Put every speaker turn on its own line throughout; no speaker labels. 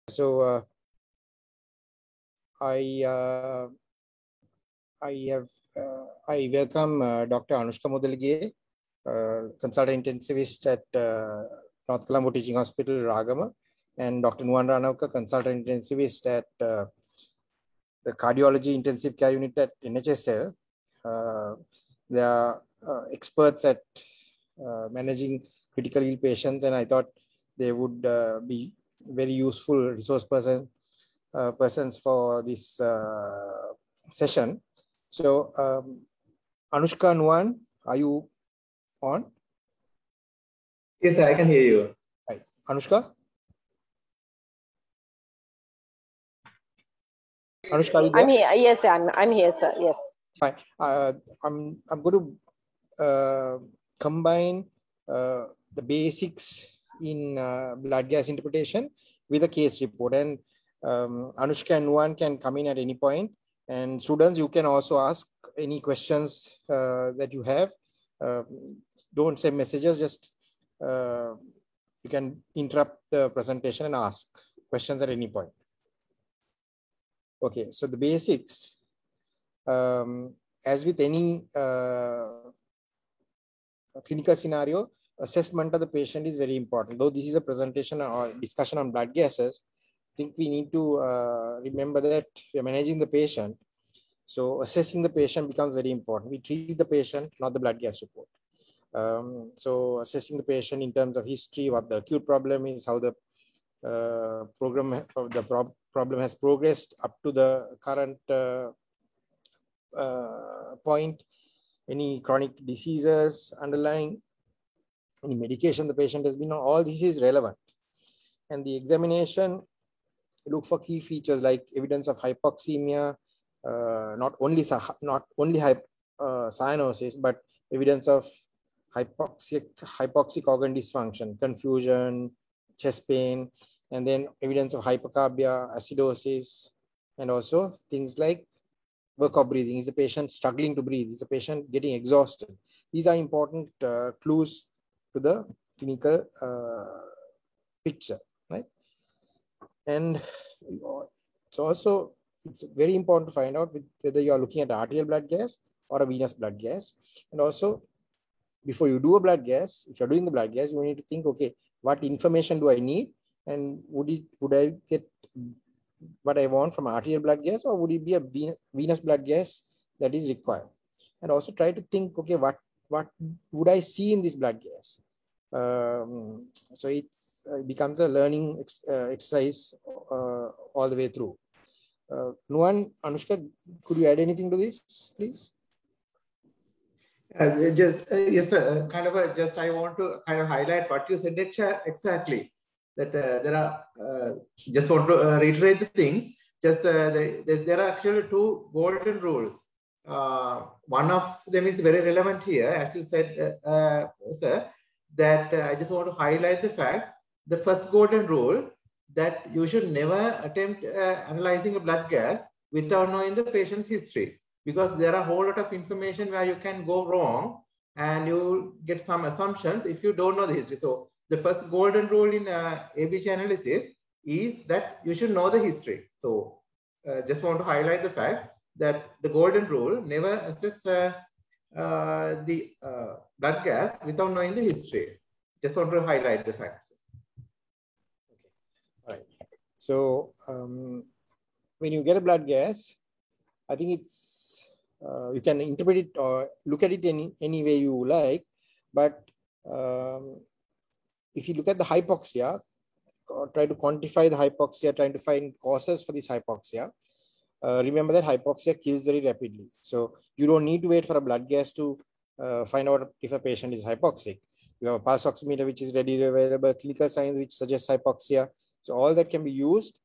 So I welcome Dr. Anushka Mudalige, consultant intensivist at North Colombo Teaching Hospital, Ragama, and Dr. Nuwan Ranawka, consultant intensivist at the cardiology intensive care unit at NHSL. They are experts at managing critical ill patients, and I thought they would be very useful resource persons for this session. So, Anushka, Nuwan, are you on?
Yes, I can hear you.
Right. Anushka? Anushka, are you there?
I'm here. Yes, I'm here, sir. Yes.
Fine. I'm going to combine the basics in blood gas interpretation with a case report, and Anushka and Nuwan can come in at any point. And students, you can also ask any questions that you have. Don't send messages, just you can interrupt the presentation and ask questions at any point. Okay, so the basics, as with any clinical scenario, assessment of the patient is very important. Though this is a presentation or discussion on blood gases, I think we need to remember that we are managing the patient. So assessing the patient becomes very important. We treat the patient, not the blood gas report. So assessing the patient in terms of history, what the acute problem is, how the problem has progressed up to the current point, any chronic diseases underlying, any medication the patient has been on, all this is relevant. And the examination, look for key features like evidence of hypoxemia, not only cyanosis, but evidence of hypoxic organ dysfunction, confusion, chest pain, and then evidence of hypercarbia, acidosis, and also things like work of breathing. Is the patient struggling to breathe? Is the patient getting exhausted? These are important clues to the clinical picture, right? And it's very important to find out whether you are looking at arterial blood gas or a venous blood gas. And also, before you do a blood gas, if you're doing the blood gas, you need to think, okay, what information do I need? And would I get what I want from arterial blood gas, or would it be a venous blood gas that is required? And also try to think, okay, what would I see in this blood gas? So it becomes a learning exercise all the way through. Nuwan, Anushka, could you add anything to this, please?
Yes, just I want to kind of highlight what you said exactly. That there are, just want to reiterate the things. Just there are actually two golden rules. One of them is very relevant here, as you said, sir. That I just want to highlight the fact: the first golden rule, that you should never attempt analyzing a blood gas without knowing the patient's history, because there are a whole lot of information where you can go wrong and you get some assumptions if you don't know the history. So the first golden rule in ABC analysis is that you should know the history. So just want to highlight the fact that the golden rule, never assess the blood gas without knowing the history. Just want to highlight the facts.
Okay. All right. So when you get a blood gas, I think it's you can interpret it or look at it any way you like, but if you look at the hypoxia, or try to quantify the hypoxia, trying to find causes for this hypoxia, remember that hypoxia kills very rapidly. So you don't need to wait for a blood gas to find out if a patient is hypoxic. You have a pulse oximeter which is readily available, clinical signs which suggest hypoxia. So all that can be used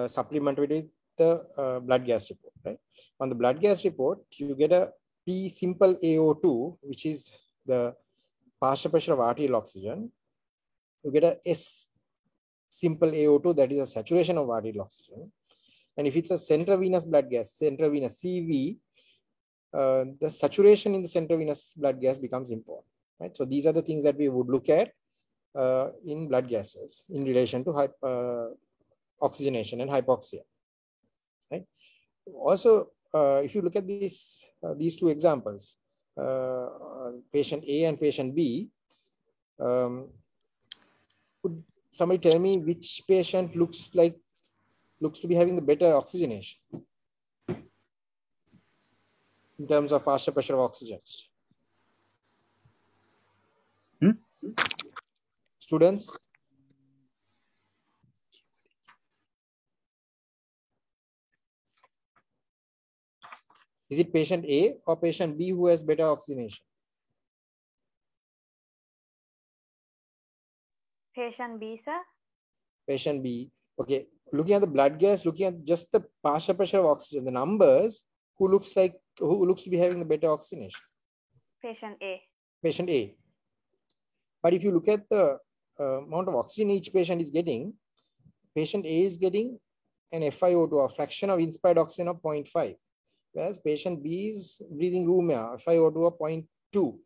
supplemented with the blood gas report, right? On the blood gas report, you get a P simple AO2, which is the partial pressure of arterial oxygen. You get a S simple AO2, that is a saturation of arterial oxygen. And if it's a central venous blood gas, central venous CV, the saturation in the central venous blood gas becomes important, right? So these are the things that we would look at in blood gases in relation to oxygenation and hypoxia. Right. Also, if you look at these two examples, patient A and patient B, could somebody tell me which patient looks to be having the better oxygenation in terms of partial pressure of oxygen? Students? Is it patient A or patient B who has better oxygenation?
Patient B, sir.
Patient B. Okay. Looking at the blood gas, looking at just the partial pressure of oxygen, the numbers, who looks to be having the better oxygenation?
Patient A.
Patient A. But if you look at the amount of oxygen each patient is getting, patient A is getting an FiO2, a fraction of inspired oxygen of 0.5, whereas patient B is breathing room air, FiO2 of 0.2,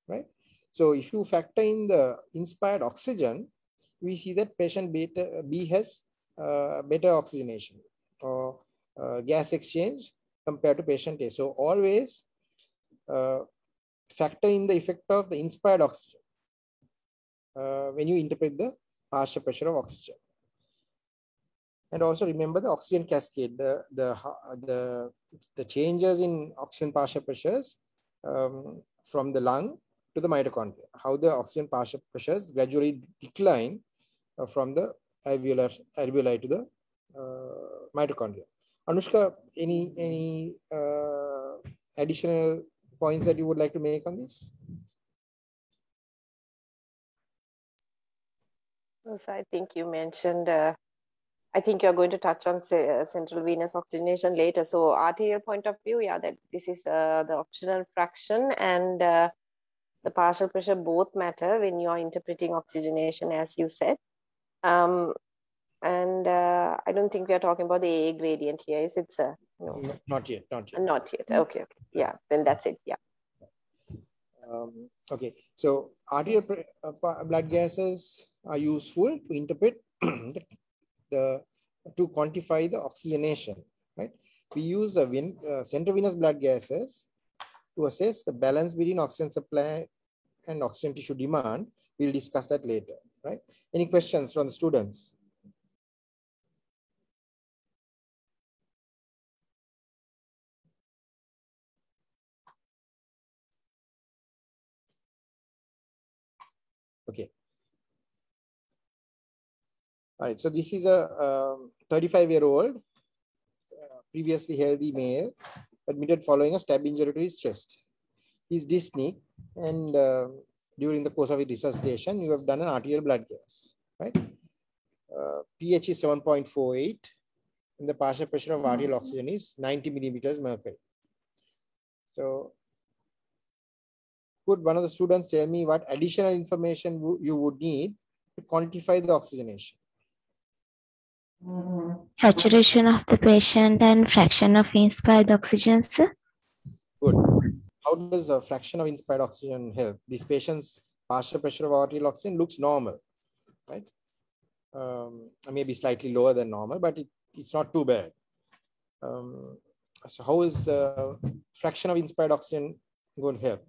right? So if you factor in the inspired oxygen, we see that patient B has better oxygenation or gas exchange compared to patient A. So always factor in the effect of the inspired oxygen when you interpret the partial pressure of oxygen. And also remember the oxygen cascade, the changes in oxygen partial pressures from the lung to the mitochondria, how the oxygen partial pressures gradually decline from the alveoli to the mitochondria. Anushka, any additional points that you would like to make on this?
So I think you mentioned, I think you're going to touch on central venous oxygenation later. So arterial point of view, yeah, that this is the oxygenal fraction and the partial pressure both matter when you are interpreting oxygenation, as you said. And I don't think we are talking about the A gradient here. Is it, sir? No.
Not yet.
Not yet. Okay. Yeah, then that's it. Yeah.
Okay. So arterial blood gases are useful to interpret to quantify the oxygenation, right? We use the central venous blood gases to assess the balance between oxygen supply and oxygen tissue demand. We'll discuss that later, right? Any questions from the students? Okay. All right. So this is a 35-year-old, previously healthy male, admitted following a stab injury to his chest. He's dyspneic, and during the course of his resuscitation, you have done an arterial blood gas, right? pH is 7.48, and the partial pressure of arterial oxygen is 90 millimeters mercury. So, could one of the students tell me what additional information you would need to quantify the oxygenation?
Saturation of the patient and fraction of inspired oxygen, sir.
Good. How does a fraction of inspired oxygen help? This patient's partial pressure of arterial oxygen looks normal, right? Maybe slightly lower than normal, but it's not too bad. So how is fraction of inspired oxygen going to help?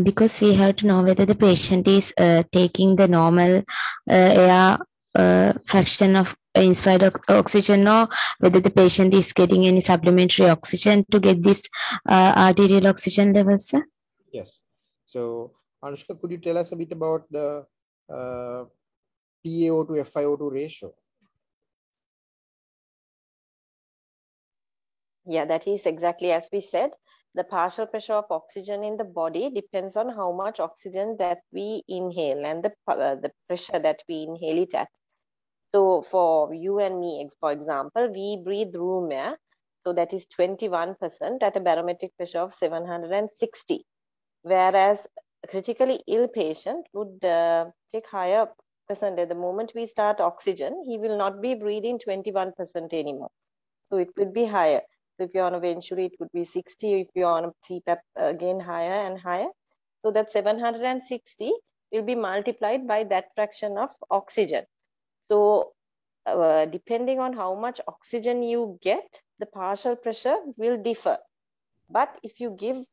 Because we have to know whether the patient is taking the normal air fraction of inspired oxygen, or whether the patient is getting any supplementary oxygen to get this arterial oxygen levels, sir?
Yes. So, Anushka, could you tell us a bit about the PaO to FiO2 ratio?
Yeah, that is exactly as we said. The partial pressure of oxygen in the body depends on how much oxygen that we inhale and the pressure that we inhale it at. So for you and me, for example, we breathe room air. So that is 21% at a barometric pressure of 760. Whereas a critically ill patient would take higher percentage. The moment we start oxygen, he will not be breathing 21% anymore. So it could be higher. So if you're on a venturi, it would be 60. If you're on a CPAP, again higher and higher. So that 760 will be multiplied by that fraction of oxygen. So depending on how much oxygen you get, the partial pressure will differ. But if you give,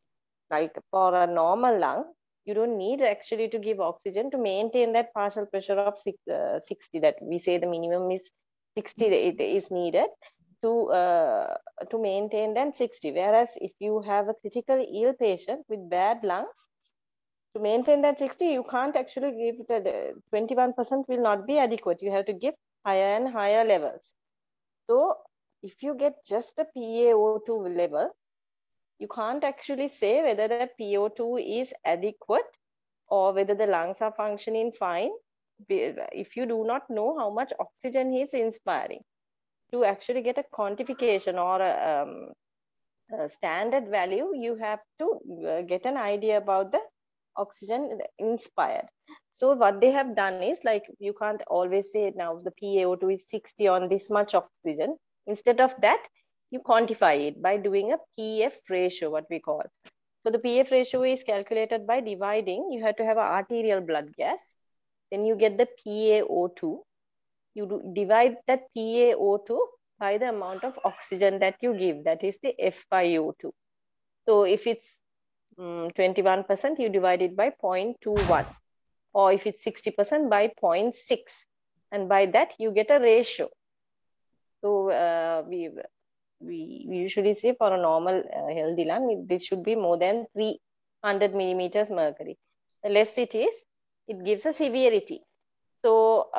like for a normal lung, you don't need actually to give oxygen to maintain that partial pressure of 60, that we say the minimum is 60, it is needed to maintain that 60. Whereas if you have a critically ill patient with bad lungs, to maintain that 60, you can't actually give the 21% will not be adequate. You have to give higher and higher levels. So if you get just a PaO2 level, you can't actually say whether the PO2 is adequate or whether the lungs are functioning fine if you do not know how much oxygen he is inspiring. To actually get a quantification or a standard value, you have to get an idea about the oxygen inspired. So what they have done is, like, you can't always say now the PaO2 is 60 on this much oxygen. Instead of that, you quantify it by doing a PF ratio, what we call. So the PF ratio is calculated by dividing. You have to have an arterial blood gas. Then you get the PaO2. You divide that PaO2 by the amount of oxygen that you give. That is the FiO2. So if it's 21%, you divide it by 0.21. Or if it's 60%, by 0.6. And by that, you get a ratio. So we usually say for a normal healthy lung, this should be more than 300 millimeters mercury. The less it is, it gives a severity. So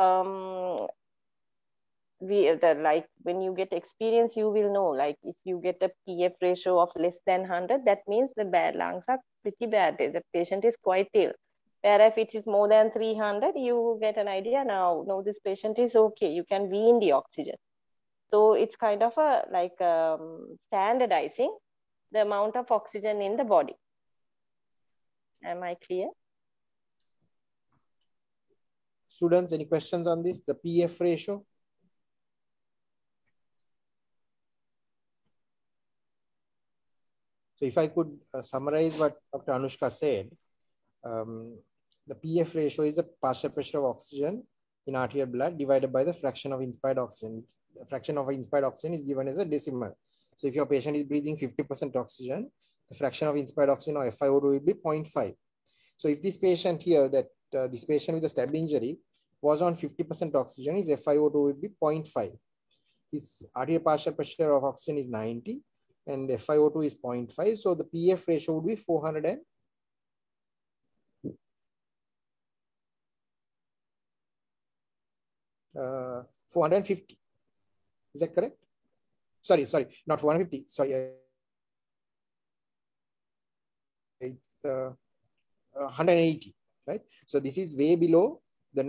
like when you get experience, you will know, like if you get a PF ratio of less than 100, that means the bad lungs are pretty bad. The patient is quite ill. Whereas if it is more than 300, you get an idea now, no, this patient is okay. You can wean the oxygen. So it's kind of a like standardizing the amount of oxygen in the body. Am I clear?
Students, any questions on this, the PF ratio? So if I could summarize what Dr. Anushka said, the PF ratio is the partial pressure of oxygen in arterial blood divided by the fraction of inspired oxygen. The fraction of inspired oxygen is given as a decimal. So if your patient is breathing 50% oxygen, the fraction of inspired oxygen or FiO2 will be 0.5. So if this patient here, this patient with a stab injury was on 50% oxygen, his FiO2 will be 0.5. His arterial partial pressure of oxygen is 90 and FiO2 is 0.5. So the PF ratio would be 450. Is that correct? Sorry, not 450. Sorry, it's 180, right? So this is way below the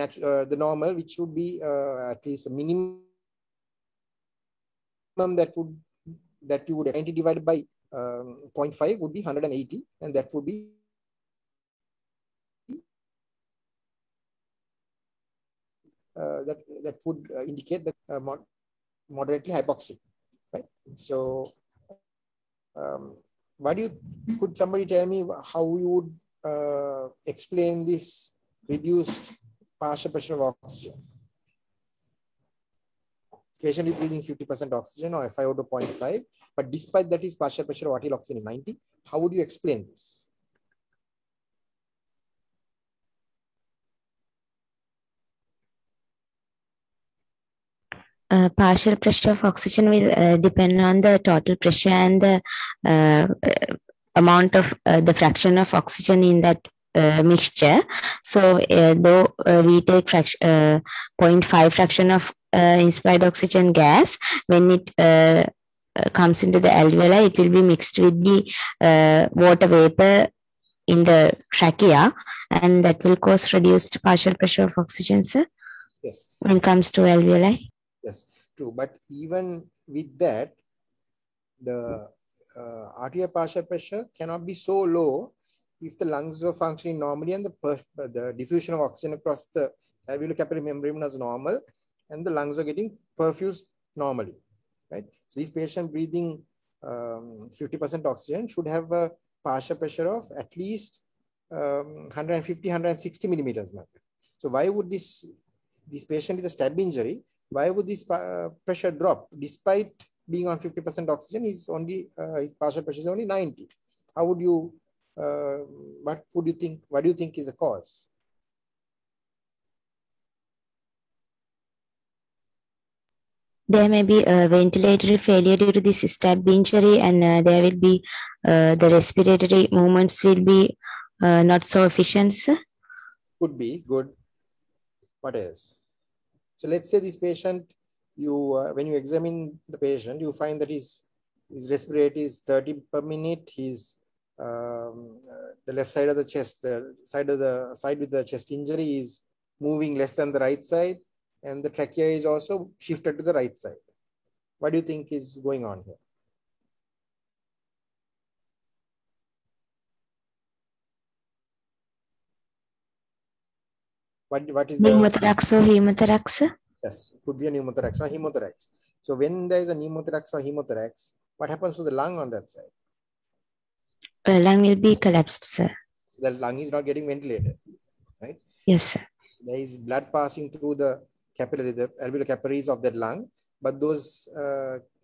normal, which would be at least a minimum that you would 90 divided by 0.5 would be 180, and that would be that would indicate that moderately hypoxic, right? So could somebody tell me how you would explain this reduced partial pressure of oxygen? Patient is breathing 50% oxygen or FiO2 0.5, but despite that, his partial pressure of arterial oxygen is 90. How would you explain this?
Partial pressure of oxygen will depend on the total pressure and the amount of the fraction of oxygen in that mixture. So though we take 0.5 fraction of inspired oxygen gas, when it comes into the alveoli, it will be mixed with the water vapor in the trachea, and that will cause reduced partial pressure of oxygen, sir.
Yes.
When it comes to alveoli.
Yes, true. But even with that, the arterial partial pressure cannot be so low if the lungs were functioning normally and the diffusion of oxygen across the alveolo-capillary membrane was normal and the lungs are getting perfused normally, right? So this patient breathing 50% oxygen should have a partial pressure of at least 150, 160 millimeters mercury. So why would this patient with a stab injury why would this pressure drop despite being on 50% oxygen? Is only his partial pressure is only 90. How would you? What would you think? What do you think is the cause?
There may be a ventilatory failure due to this stab injury, and there will be the respiratory movements will be not so efficient.
Could be. Good. What else? So let's say this patient, you when you examine the patient, you find that his respirate is 30 per minute. His the left side of the chest, the side with the chest injury is moving less than the right side, and the trachea is also shifted to the right side. What do you think is going on here? What is
pneumothorax or hemothorax?
Yes, it could be a pneumothorax or hemothorax. So when there is a pneumothorax or hemothorax, what happens to the lung on that side?
Lung will be collapsed, sir.
The lung is not getting ventilated, right?
Yes, sir.
So there is blood passing through the capillary, the alveolar capillaries of that lung, but those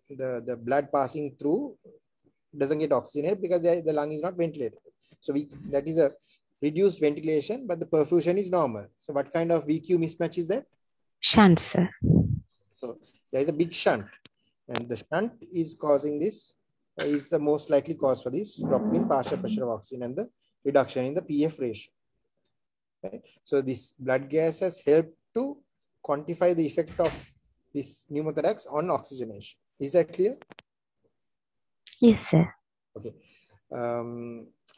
the blood passing through doesn't get oxygenated because the lung is not ventilated. So that is a reduced ventilation, but the perfusion is normal. So what kind of VQ mismatch is that?
Shunt, sir.
So there is a big shunt, and the shunt is causing this, is the most likely cause for this drop in partial pressure of oxygen and the reduction in the PF ratio. Right? So this blood gas has helped to quantify the effect of this pneumothorax on oxygenation. Is that clear?
Yes, sir.
Okay.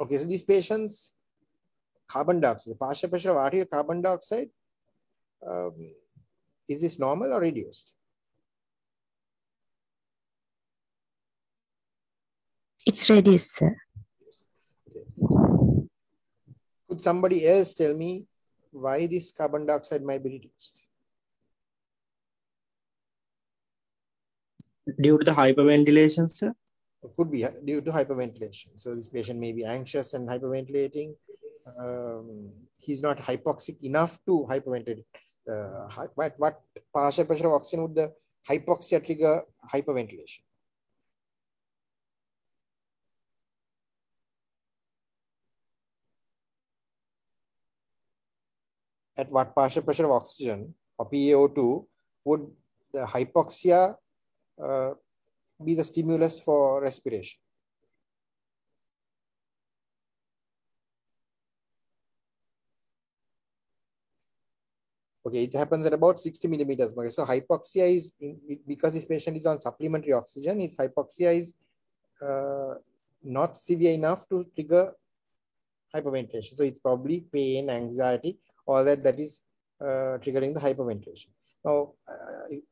Okay, so these patients, carbon dioxide, the partial pressure of arterial carbon dioxide, is this normal or reduced?
It's reduced, sir.
Okay. Could somebody else tell me why this carbon dioxide might be reduced?
Due to the hyperventilation, sir?
It could be due to hyperventilation. So this patient may be anxious and hyperventilating. He's not hypoxic enough to hyperventilate. What partial pressure of oxygen would the hypoxia trigger hyperventilation? At what partial pressure of oxygen or PaO2 would the hypoxia be the stimulus for respiration? Okay, it happens at about 60 millimeters mercury. So hypoxia is, because this patient is on supplementary oxygen, his hypoxia is not severe enough to trigger hyperventilation. So it's probably pain, anxiety, all that is triggering the hyperventilation. Now,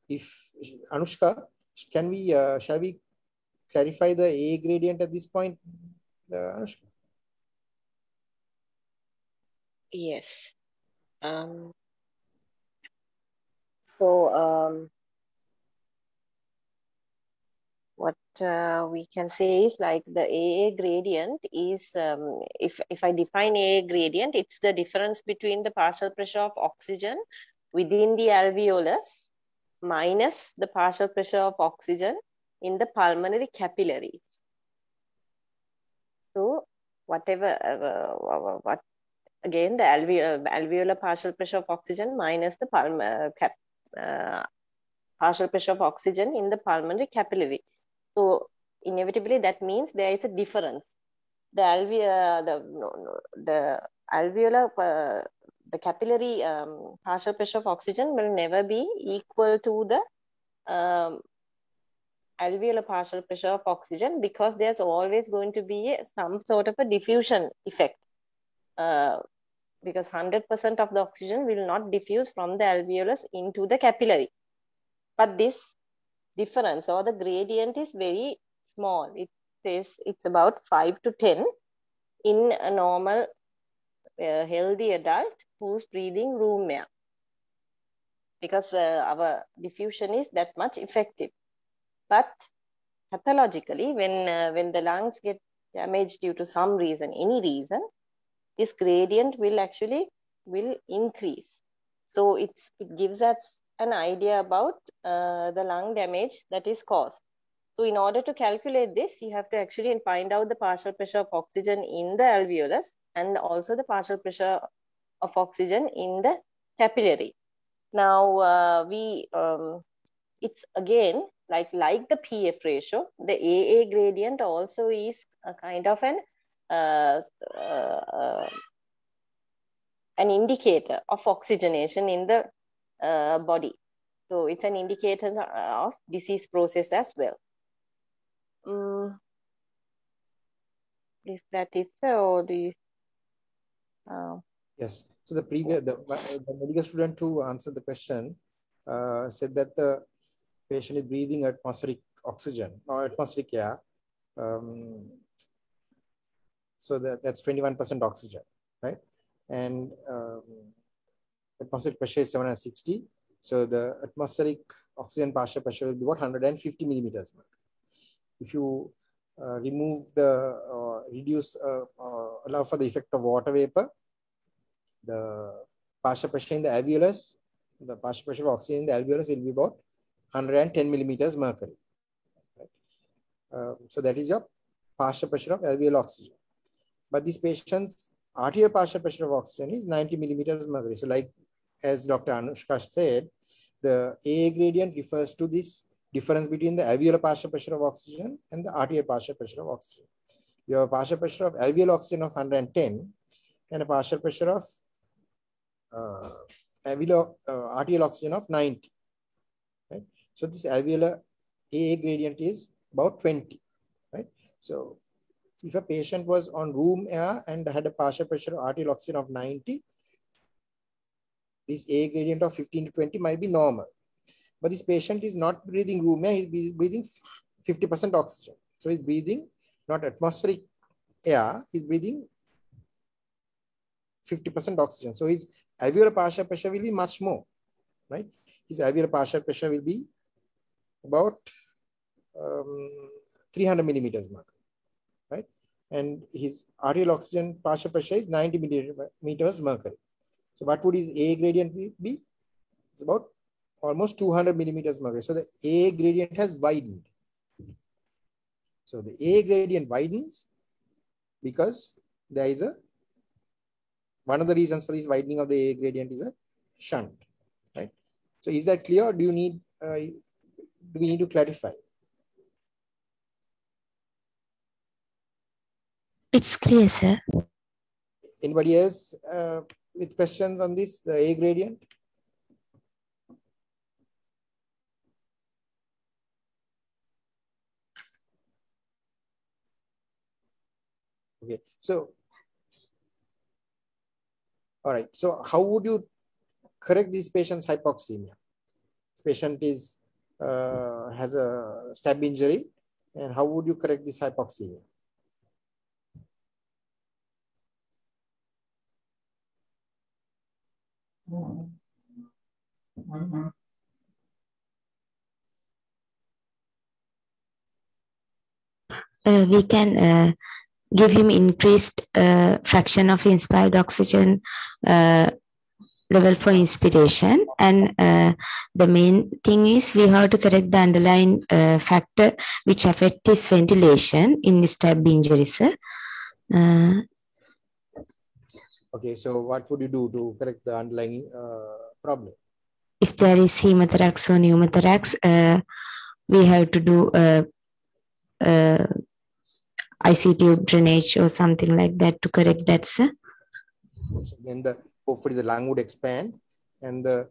if Anushka, shall we clarify the A gradient at this point, Anushka?
Yes. What we can say is like the AA gradient is, if I define AA gradient, it's the difference between the partial pressure of oxygen within the alveolus minus the partial pressure of oxygen in the pulmonary capillaries. So whatever, again, the alveolar partial pressure of oxygen minus the partial pressure of oxygen in the pulmonary capillary. So inevitably that means there is a difference. The alveolar, the capillary partial pressure of oxygen will never be equal to the alveolar partial pressure of oxygen, because there's always going to be some sort of a diffusion effect. Because 100% of the oxygen will not diffuse from the alveolus into the capillary. But this difference or the gradient is very small. It says it's about 5 to 10 in a normal healthy adult who's breathing room air, because our diffusion is that much effective. But pathologically, when the lungs get damaged due to some reason, any reason, this gradient will increase. So it gives us an idea about the lung damage that is caused. So in order to calculate this, you have to actually find out the partial pressure of oxygen in the alveolus and also the partial pressure of oxygen in the capillary. Now, it's again like the PF ratio, the AA gradient also is a kind of an indicator of oxygenation in the body. So it's an indicator of disease process as well. Is that it, or do you?
Yes. So the medical student who answered the question said that the patient is breathing atmospheric oxygen or atmospheric air. So that's 21% oxygen, right? And atmospheric pressure is 760. So the atmospheric oxygen partial pressure will be what, 150 millimeters. If you remove the allow for the effect of water vapor, the partial pressure in the alveolus, the partial pressure of oxygen in the alveolus will be about 110 millimeters mercury. Right? So that is your partial pressure of alveolar oxygen. But this patient's arterial partial pressure of oxygen is 90 millimeters mercury. So like as Dr. Anushka said, the AA gradient refers to this difference between the alveolar partial pressure of oxygen and the arterial partial pressure of oxygen. You have a partial pressure of alveolar oxygen of 110 and a partial pressure of arterial oxygen of 90. Right? So this alveolar AA gradient is about 20. Right? So if a patient was on room air and had a partial pressure of arterial oxygen of 90, this AA gradient of 15 to 20 might be normal. But this patient is not breathing room air, he's breathing 50% oxygen. So he's breathing not atmospheric air, he's breathing 50% oxygen. So his alveolar partial pressure will be much more, right? His alveolar partial pressure will be about 300 millimeters mercury, right? And his arterial oxygen partial pressure is 90 millimeters mercury. So what would his AA gradient be? It's about almost 200 millimeters mercury. So the AA gradient has widened. So the AA gradient widens because there is one of the reasons for this widening of the AA gradient is a shunt, right? So is that clear? Or do you need? Do we need to clarify?
It's clear, sir.
Anybody else with questions on this, the AA gradient? Okay, so, all right. So how would you correct this patient's hypoxemia? This patient is has a stab injury, and how would you correct this hypoxemia?
We can give him increased fraction of inspired oxygen level for inspiration, and the main thing is we have to correct the underlying factor which affect his ventilation in stab injuries.
Okay, so what would you do to correct the underlying problem?
If there is hemothorax or pneumothorax, we have to do IC tube drainage or something like that to correct that, sir.
So then hopefully the lung would expand and that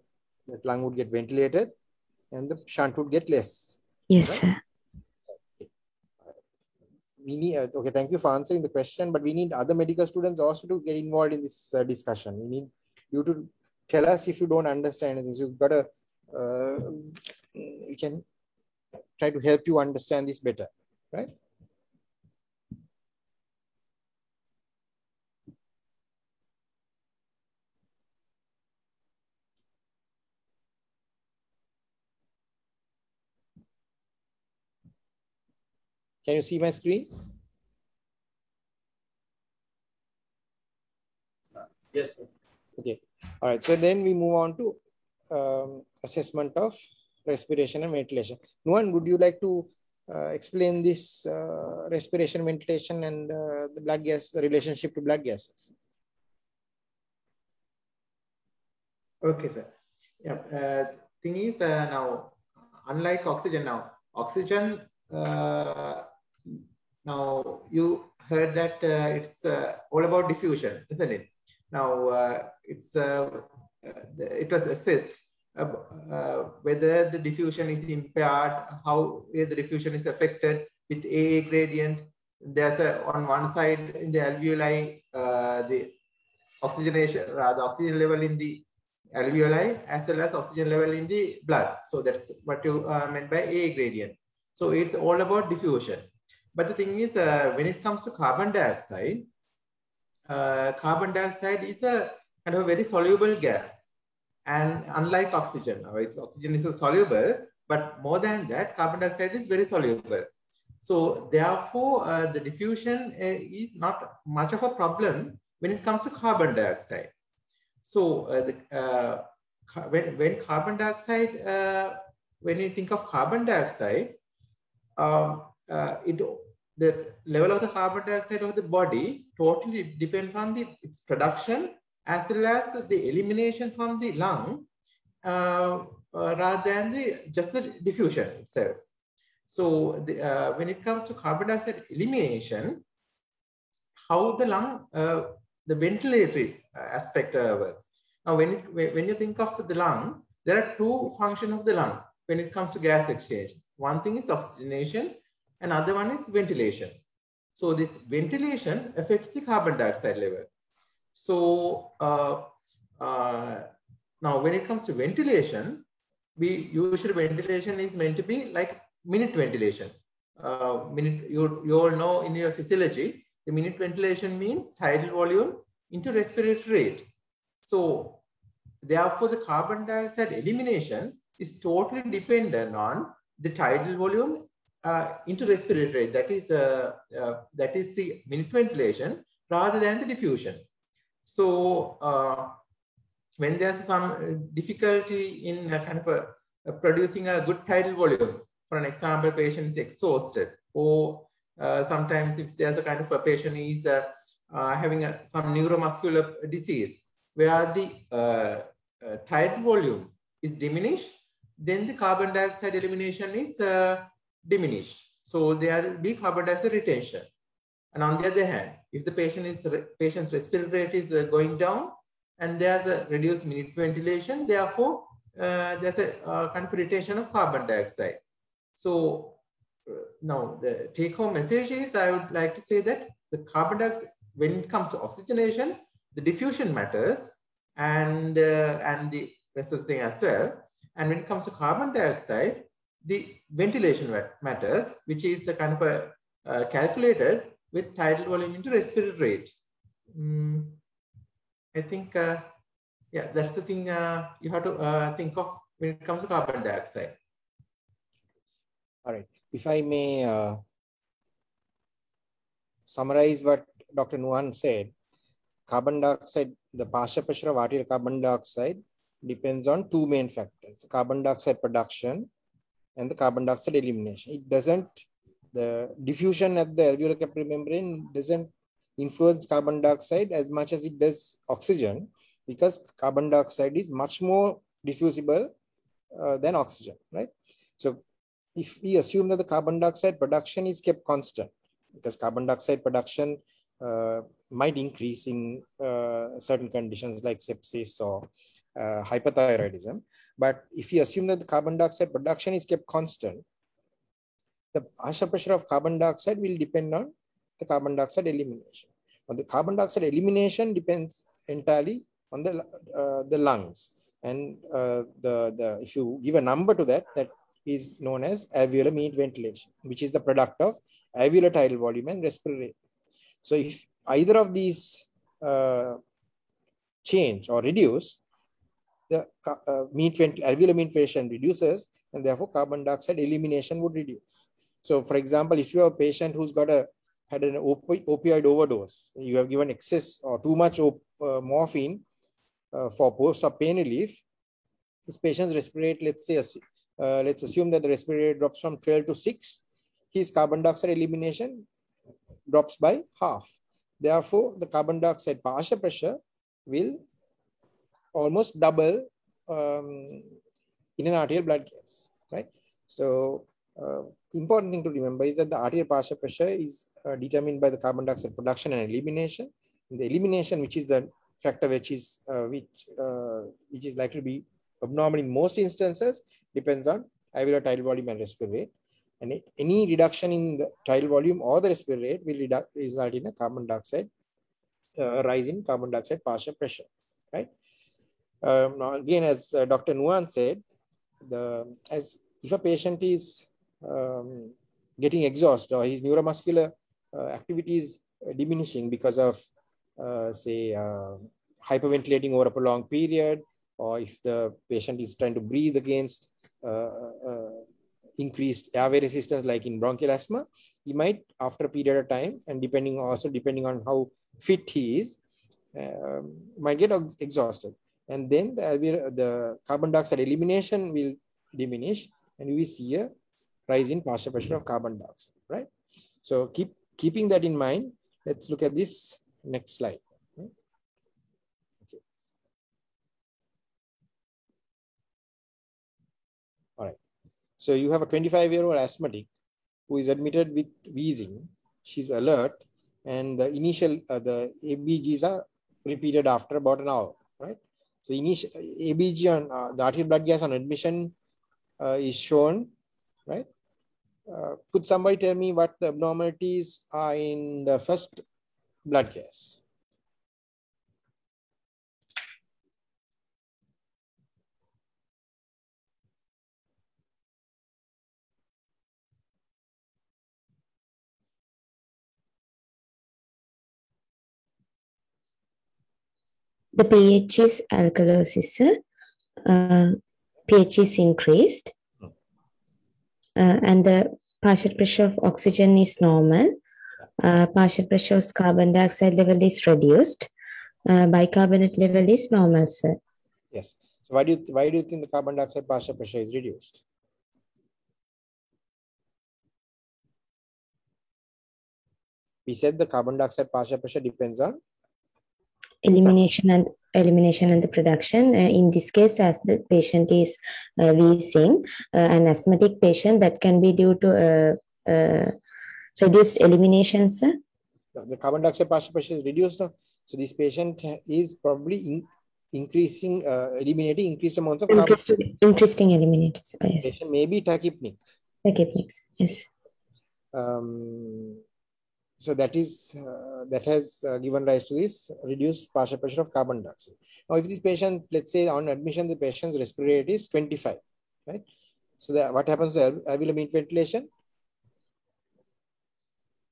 lung would get ventilated and the shunt would get less.
Yes,
right?
sir.
We need, okay, thank you for answering the question, but we need other medical students also to get involved in this discussion. We need you to tell us if you don't understand anything. So you've got to, we can try to help you understand this better, right? Can you see my screen?
Yes, sir.
Okay. All right. So then we move on to assessment of respiration and ventilation. Nuwan, would you like to explain this respiration, ventilation, and the blood gas, the relationship to blood gases?
Okay, sir. Yeah. Thing is now, unlike oxygen, oxygen. Now you heard that it's all about diffusion, isn't it? Now it was assessed whether the diffusion is impaired, how the diffusion is affected with AA gradient. There's on one side in the alveoli the oxygenation, the oxygen level in the alveoli as well as oxygen level in the blood. So that's what you meant by AA gradient. So it's all about diffusion. But the thing is, when it comes to carbon dioxide is a kind of a very soluble gas. And unlike oxygen, oxygen is a soluble, but more than that, carbon dioxide is very soluble. So therefore, the diffusion is not much of a problem when it comes to carbon dioxide. So when carbon dioxide, when you think of carbon dioxide, the level of the carbon dioxide of the body totally depends on its production as well as the elimination from the lung rather than just the diffusion itself. So when it comes to carbon dioxide elimination, how the lung, the ventilatory aspect works. Now, when you think of the lung, there are two functions of the lung when it comes to gas exchange. One thing is oxygenation, and other one is ventilation. So this ventilation affects the carbon dioxide level. So now when it comes to ventilation, usually ventilation is meant to be like minute ventilation. You all know in your physiology, the minute ventilation means tidal volume into respiratory rate. So therefore, the carbon dioxide elimination is totally dependent on the tidal volume into respiratory rate. That is the minute ventilation rather than the diffusion. So when there's some difficulty in kind of producing a good tidal volume, for an example, patient is exhausted, or sometimes if there's a kind of a patient is having some neuromuscular disease where the tidal volume is diminished, then the carbon dioxide elimination is diminished. So there will be carbon dioxide retention. And on the other hand, if the patient's respiratory rate is going down and there's a reduced minute ventilation, therefore there's a kind of retention of carbon dioxide. So now the take-home message is, I would like to say that the carbon dioxide, when it comes to oxygenation, the diffusion matters, and the rest of the thing as well. And when it comes to carbon dioxide, the ventilation matters, which is a kind of a calculated with tidal volume into respiratory rate. I think, yeah, that's the thing you have to think of when it comes to carbon dioxide.
All right. If I may summarize what Dr. Nuwan said, carbon dioxide, the partial pressure of arterial carbon dioxide depends on two main factors: carbon dioxide production and the carbon dioxide elimination. It doesn't, the diffusion at the alveolar capillary membrane doesn't influence carbon dioxide as much as it does oxygen, because carbon dioxide is much more diffusible than oxygen, right? So if we assume that the carbon dioxide production is kept constant, because carbon dioxide production might increase in certain conditions like sepsis or hypothyroidism. But if you assume that the carbon dioxide production is kept constant, the partial pressure of carbon dioxide will depend on the carbon dioxide elimination. Now, the carbon dioxide elimination depends entirely on the lungs. And if you give a number to that, that is known as alveolar minute ventilation, which is the product of alveolar tidal volume and respiratory rate. So if either of these change or reduce, the alveolar minute ventilation reduces, and therefore carbon dioxide elimination would reduce. So for example, if you have a patient who's had an opioid overdose, you have given excess or too much morphine for post-op pain relief, this patient's respiratory rate, let's assume that the respiratory rate drops from 12 to 6, his carbon dioxide elimination drops by half. Therefore, the carbon dioxide partial pressure will almost double in an arterial blood gas, right? So, important thing to remember is that the arterial partial pressure is determined by the carbon dioxide production and elimination. And the elimination, which is the factor which is likely to be abnormal in most instances, depends on alveolar tidal volume and respiratory rate. And any reduction in the tidal volume or the respiratory rate will result in a carbon dioxide rise in carbon dioxide partial pressure, right? Now again, as Dr. Nuwan said, if a patient is getting exhausted or his neuromuscular activity is diminishing because of say hyperventilating over a prolonged period, or if the patient is trying to breathe against increased airway resistance like in bronchial asthma, he might after a period of time, and depending on how fit he is, might get exhausted, and then the carbon dioxide elimination will diminish and we will see a rise in partial pressure of carbon dioxide, right? So keeping that in mind, let's look at this next slide. Okay. All right. So you have a 25-year-old asthmatic who is admitted with wheezing. She's alert, and the initial the ABGs are repeated after about an hour, right? So initial ABG on the arterial blood gas on admission is shown, right? Could somebody tell me what the abnormalities are in the first blood gas?
The pH is alkalosis, pH is increased, and the partial pressure of oxygen is normal. Partial pressure of carbon dioxide level is reduced. Bicarbonate level is normal, sir.
Yes. So why do you think the carbon dioxide partial pressure is reduced? We said the carbon dioxide partial pressure depends on
elimination and the production. In this case, as the patient is wheezing, an asthmatic patient, that can be due to reduced elimination, sir.
The carbon dioxide partial pressure is reduced, so this patient is probably eliminating increased amounts of carbon.
Increasing eliminators, yes.
Patient may be tachypnic.
Tachypnics, yes.
So that has given rise to this reduced partial pressure of carbon dioxide. Now, if this patient, let's say on admission, the patient's respiratory rate is 25, right? So what happens to alveolar mean ventilation?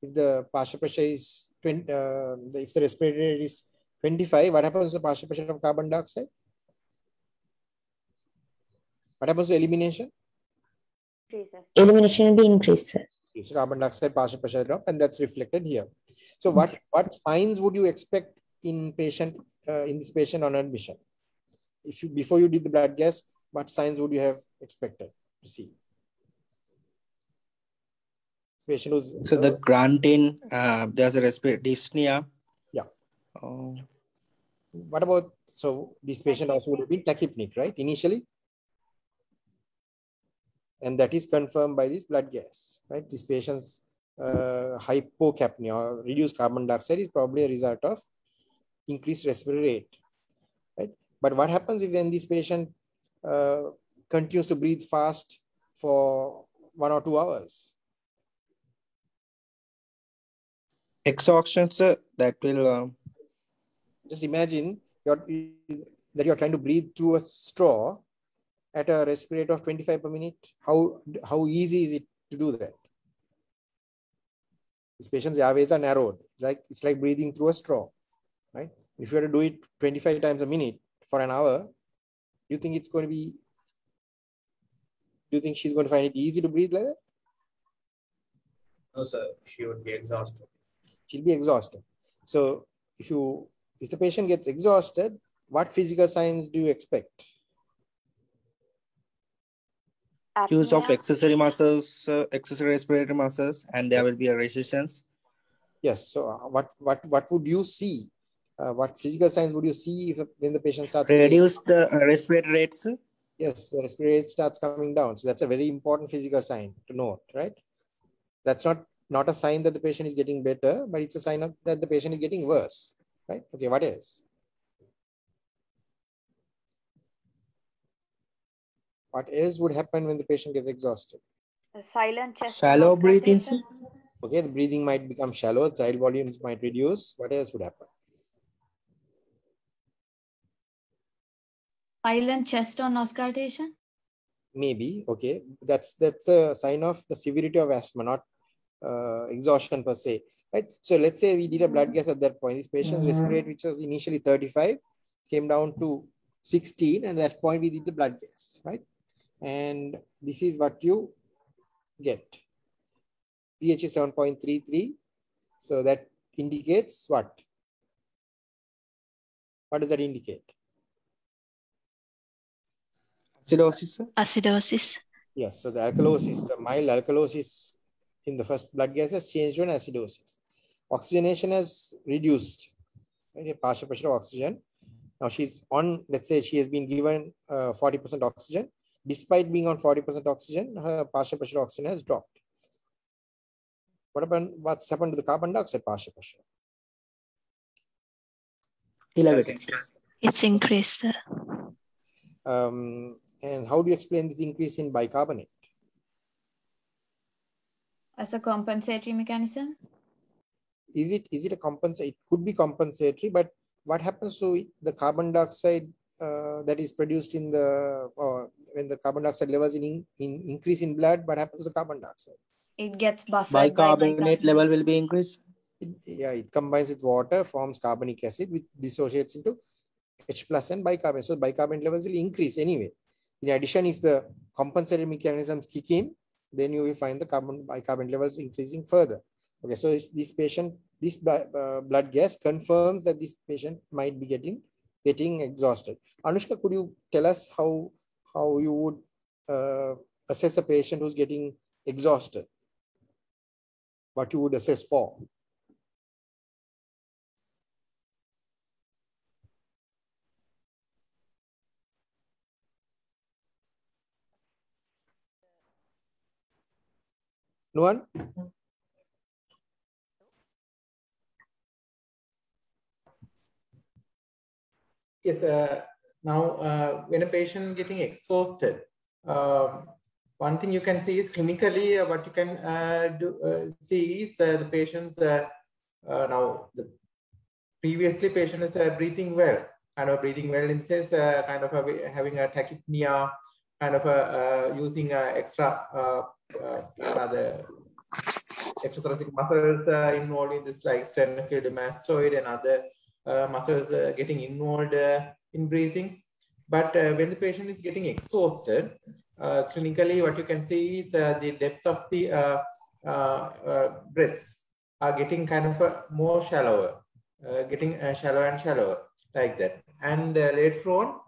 If the partial pressure is 20, if the respiratory rate is 25, what happens to the partial pressure of carbon dioxide? What happens to elimination?
Elimination will be increased, sir.
So carbon dioxide partial pressure drop, and that's reflected here. So what signs would you expect in this patient on admission? Before you did the blood gas, what signs would you have expected to see? This patient was,
so the granting, there's a respiratory dyspnea.
Yeah. What about, so this patient also would have been tachypnic, right, initially? And that is confirmed by this blood gas, right? This patient's hypocapnia or reduced carbon dioxide is probably a result of increased respiratory rate, right? But what happens if when this patient continues to breathe fast for 1 or 2 hours?
Exhaustion, sir, that will...
Just imagine that you're trying to breathe through a straw at a respiratory rate of 25 per minute. How easy is it to do that? This patient's airways are narrowed. It's like breathing through a straw, right? If you were to do it 25 times a minute for an hour, do you think it's going to be? Do you think she's going to find it easy to breathe like that?
No, sir. She would be exhausted.
She'll be exhausted. So if the patient gets exhausted, what physical signs do you expect?
use of
Apnea.
accessory muscles, accessory respiratory muscles, and there will be a resistance.
Yes. So what would you see? What physical signs would you see if when the patient starts
Reduce the respiratory rates.
Yes, the respiratory rate starts coming down. So that's a very important physical sign to note, right? That's not a sign that the patient is getting better, but it's a sign of that the patient is getting worse, right? Okay, what else? What else would happen when the patient gets exhausted?
Silent chest
Shallow breathing.
auscultation.
Okay, the breathing might become shallow, child volumes might reduce. What else would happen?
Silent chest on auscultation?
Maybe, okay. That's a sign of the severity of asthma, not exhaustion per se, right? So let's say we did a blood gas at that point. This patient's respiratory rate, which was initially 35, came down to 16, and at that point we did the blood gas, right? And this is what you get. pH is 7.33. So that indicates what? What does that indicate?
Acidosis.
Acidosis.
Yes, so the alkalosis, the mild alkalosis in the first blood gas has changed to an acidosis. Oxygenation has reduced, right? A partial pressure of oxygen. Now she's on, let's say she has been given 40% oxygen. Despite being on 40% oxygen, her partial pressure of oxygen has dropped. What's happened to the carbon dioxide partial pressure?
Elevated.
It's increased.
And how do you explain this increase in bicarbonate?
As a compensatory mechanism?
Is it a compensate? It could be compensatory, but what happens to the carbon dioxide that is produced in the when the carbon dioxide levels increase in blood? What happens to the carbon dioxide?
It gets buffered
Bicarbonate level will be increased.
It combines with water, forms carbonic acid, which dissociates into H plus and bicarbonate. So bicarbonate levels will increase anyway. In addition, if the compensatory mechanisms kick in, then you will find the bicarbonate levels increasing further. Okay, so this patient, this blood gas confirms that this patient might be getting exhausted. Anushka, could you tell us how you would assess a patient who's getting exhausted? What you would assess for? No one?
Yes, now when a patient getting exhausted, one thing you can see is clinically what you can see is the patient's now previously patient is breathing well, kind of breathing well in sense kind of having a tachypnea, kind of using extra other extrathoracic muscles involved in this, like sternocleidomastoid and other muscles getting involved in breathing. But when the patient is getting exhausted, clinically what you can see is the depth of the breaths are getting kind of more shallower, getting shallower and shallower like that. And later on,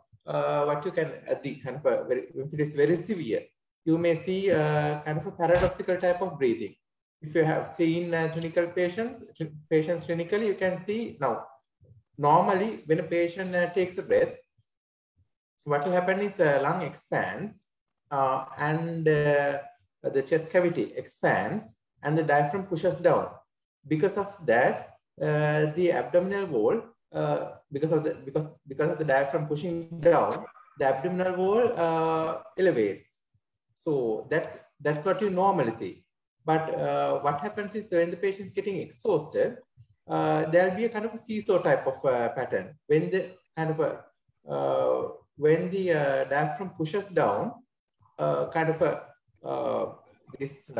what you can, the kind of if it is very severe, you may see kind of a paradoxical type of breathing. If you have seen clinical patients clinically, you can see now, normally when a patient takes a breath, what will happen is lung expands and the chest cavity expands and the diaphragm pushes down. Because of that, the abdominal wall, because of the diaphragm pushing down, the abdominal wall elevates. So that's what you normally see. But what happens is when the patient is getting exhausted, there'll be a kind of a seesaw type of pattern. When the kind of when the diaphragm pushes down, kind of this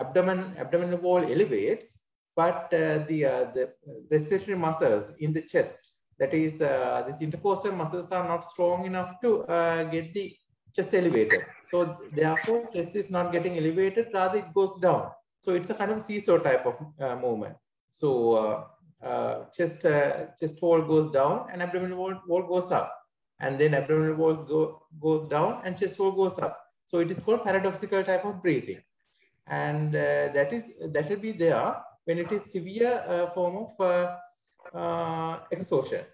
abdominal wall elevates, but the respiratory muscles in the chest, that is these intercostal muscles, are not strong enough to get the chest elevated. So therefore, chest is not getting elevated, rather it goes down. So it's a kind of seesaw type of movement. So chest wall goes down and abdominal wall goes up, and then abdominal wall goes down and chest wall goes up. So it is called paradoxical type of breathing. And that will be there when it is severe form of exhaustion.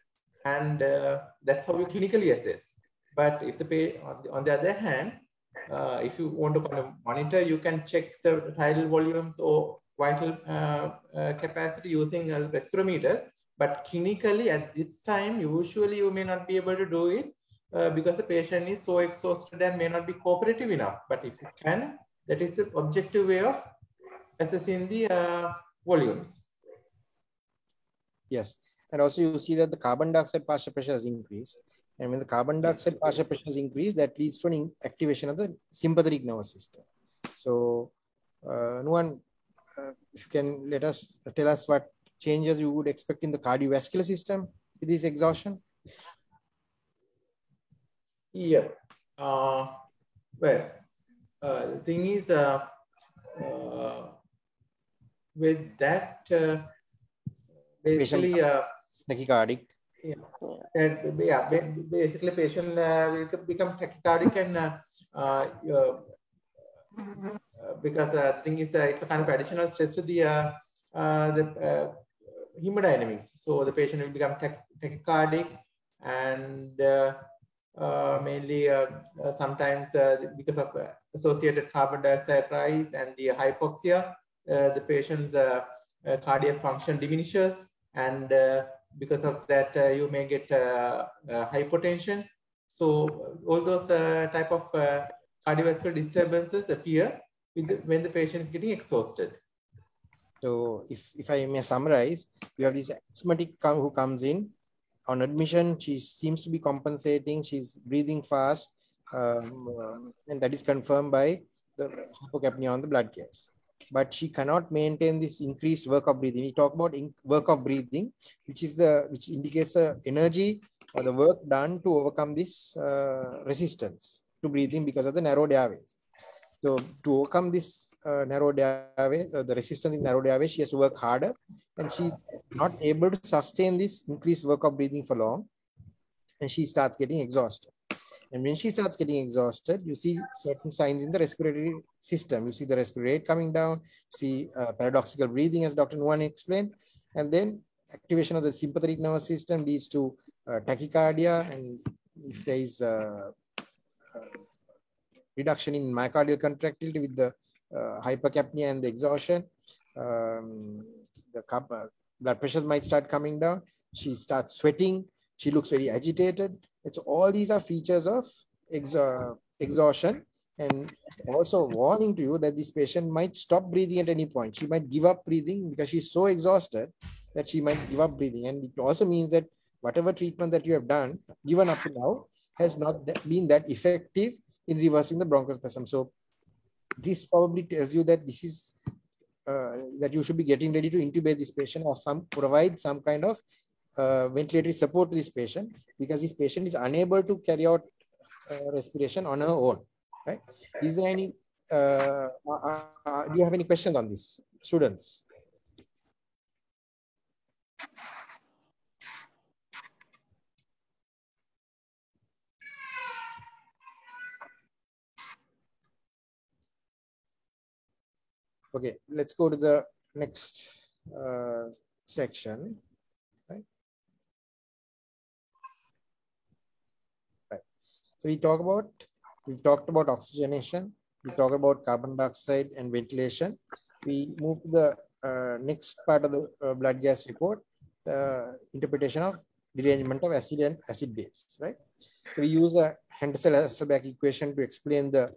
And that's how you clinically assess. But if on the other hand, if you want to kind of monitor, you can check the tidal volumes or vital capacity using respirometers. But clinically at this time, usually you may not be able to do it because the patient is so exhausted and may not be cooperative enough. But if you can, that is the objective way of assessing the volumes.
Yes. And also you see that the carbon dioxide partial pressure has increased. And when the carbon dioxide partial pressure is increased, that leads to an activation of the sympathetic nervous system. So, Nuwan, if you can tell us what changes you would expect in the cardiovascular system with this exhaustion?
Yeah. Well, the thing is, with that, basically,
tachycardic.
Basically, patient will become tachycardic and because the thing is, it's a kind of additional stress to the hemodynamics. So the patient will become tachycardic and mainly sometimes because of associated carbon dioxide rise and the hypoxia, the patient's cardiac function diminishes, and because of that you may get hypotension. So all those type of cardiovascular disturbances appear when the patient is getting exhausted.
So if I may summarize, you have this asthmatic who comes in. On admission, she seems to be compensating. She's breathing fast, and that is confirmed by the hypocapnia on the blood gas. But she cannot maintain this increased work of breathing. We talk about work of breathing, which indicates the energy or the work done to overcome this resistance to breathing because of the narrowed airways. So to overcome this narrowed airway, the resistance in narrowed airway, she has to work harder, and she's not able to sustain this increased work of breathing for long, and she starts getting exhausted. And when she starts getting exhausted, you see certain signs in the respiratory system. You see the respiratory rate coming down, you see paradoxical breathing, as Dr. Nuwan explained, and then activation of the sympathetic nervous system leads to tachycardia, and if there is reduction in myocardial contractility with the hypercapnia and the exhaustion, the blood pressures might start coming down. She starts sweating. She looks very agitated. It's all these are features of exhaustion, and also warning to you that this patient might stop breathing at any point. She might give up breathing because she's so exhausted that she might give up breathing. And it also means that whatever treatment that you have given up to now, has not been that effective in reversing the bronchospasm. So this probably tells you that this is that you should be getting ready to intubate this patient or provide some kind of ventilatory support to this patient, because this patient is unable to carry out respiration on her own. Right? Is there any? Do you have any questions on this, students? Okay, let's go to the next section. Right. So we've talked about oxygenation, we talked about carbon dioxide and ventilation. We move to the next part of the blood gas report, the interpretation of derangement of acid and acid base. Right. So we use a Henderson-Hasselbalch equation to explain the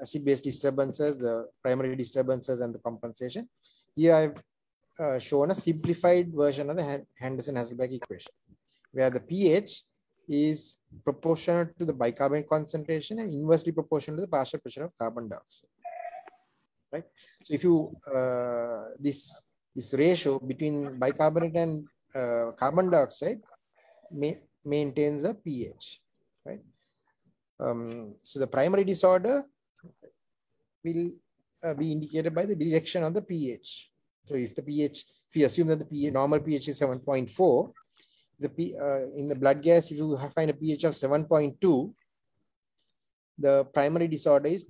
acid-base disturbances, the primary disturbances, and the compensation. Here I've shown a simplified version of the Henderson-Hasselbalch equation, where the pH is proportional to the bicarbonate concentration and inversely proportional to the partial pressure of carbon dioxide. Right. So if you this ratio between bicarbonate and carbon dioxide maintains a pH. Right. So the primary disorder will be indicated by the direction of the pH. So if we assume that the normal pH is 7.4, in the blood gas, if you find a pH of 7.2, the primary disorder is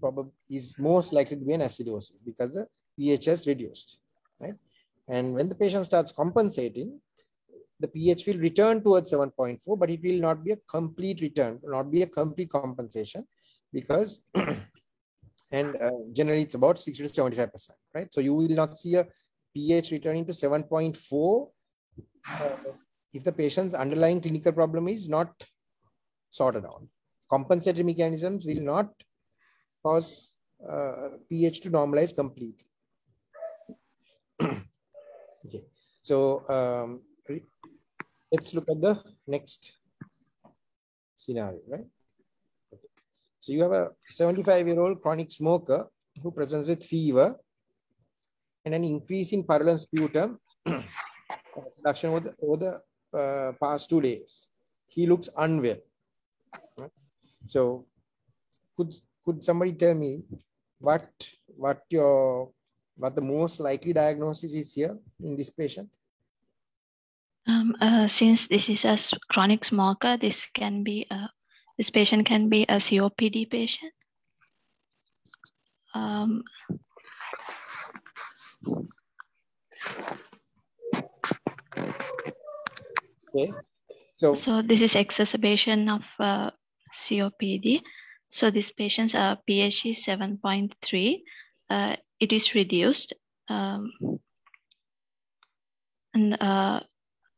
most likely to be an acidosis because the pH is reduced, right? And when the patient starts compensating, the pH will return towards 7.4, but it will not be a complete return, not be a complete compensation, because and generally it's about 60 to 75%, right? So you will not see a pH returning to 7.4 if the patient's underlying clinical problem is not sorted out. Compensatory mechanisms will not cause pH to normalize completely. Okay, so let's look at the next scenario, right? Okay. So you have a 75-year-old chronic smoker who presents with fever and an increase in purulent sputum production over the past 2 days. He looks unwell. Right? So could somebody tell me what the most likely diagnosis is here in this patient?
Since this is a chronic smoker, this patient can be a COPD patient.
Okay.
So this is exacerbation of COPD. So this patient's pH is 7.3. It is reduced. And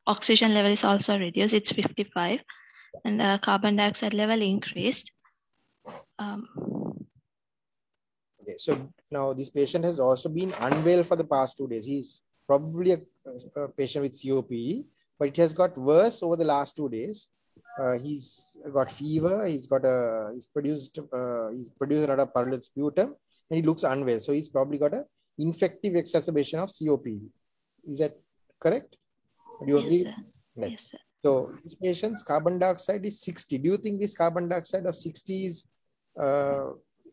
oxygen level is also reduced. It's 55. And carbon dioxide level increased.
Okay, so now this patient has also been unwell for the past 2 days. He's probably a patient with COPD, but it has got worse over the last 2 days. He's got fever. He's produced a lot of purulent sputum, and he looks unwell. So he's probably got an infective exacerbation of COPD. Is that correct? Do you agree?
Yes, sir.
Right.
Yes, sir.
So this patient's carbon dioxide is 60. Do you think this carbon dioxide of 60 is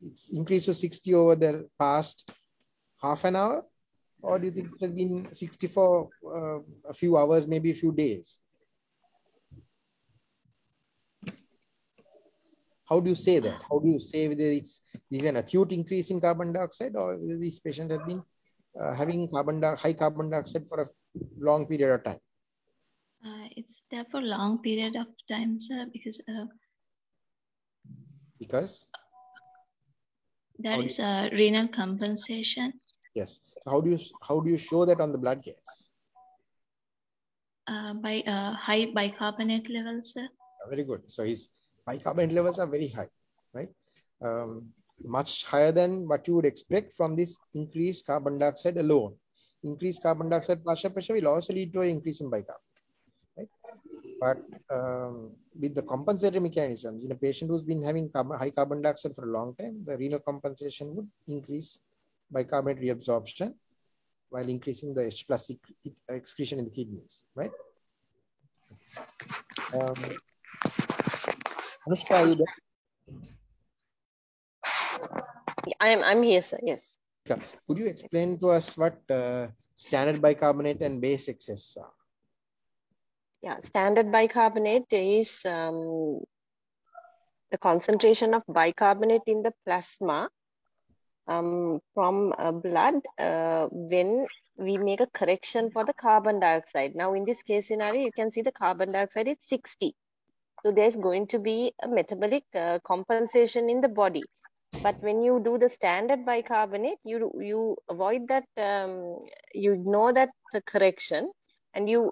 it's increased to 60 over the past half an hour? Or do you think it has been 60 for a few hours, maybe a few days? How do you say that? How do you say whether it's an acute increase in carbon dioxide or whether this patient has been having high carbon dioxide for a long period of time?
It's there for a long period of time, sir, because there is a renal compensation.
Yes. How do you show that on the blood gas?
By high bicarbonate levels, sir.
Very good. So his bicarbonate levels are very high, right? Much higher than what you would expect from this increased carbon dioxide alone. Increased carbon dioxide partial pressure will also lead to an increase in bicarbonate, right? But with the compensatory mechanisms, in a patient who's been having high carbon dioxide for a long time, the renal compensation would increase bicarbonate reabsorption while increasing the H+ excretion in the kidneys, right? Anushka, are you there?
I'm here, sir. Yes.
Could you explain to us what standard bicarbonate and base excess are?
Yeah, standard bicarbonate is the concentration of bicarbonate in the plasma from blood when we make a correction for the carbon dioxide. Now, in this case scenario, you can see the carbon dioxide is 60. So there's going to be a metabolic compensation in the body. But when you do the standard bicarbonate, you avoid that, you know that the correction, and you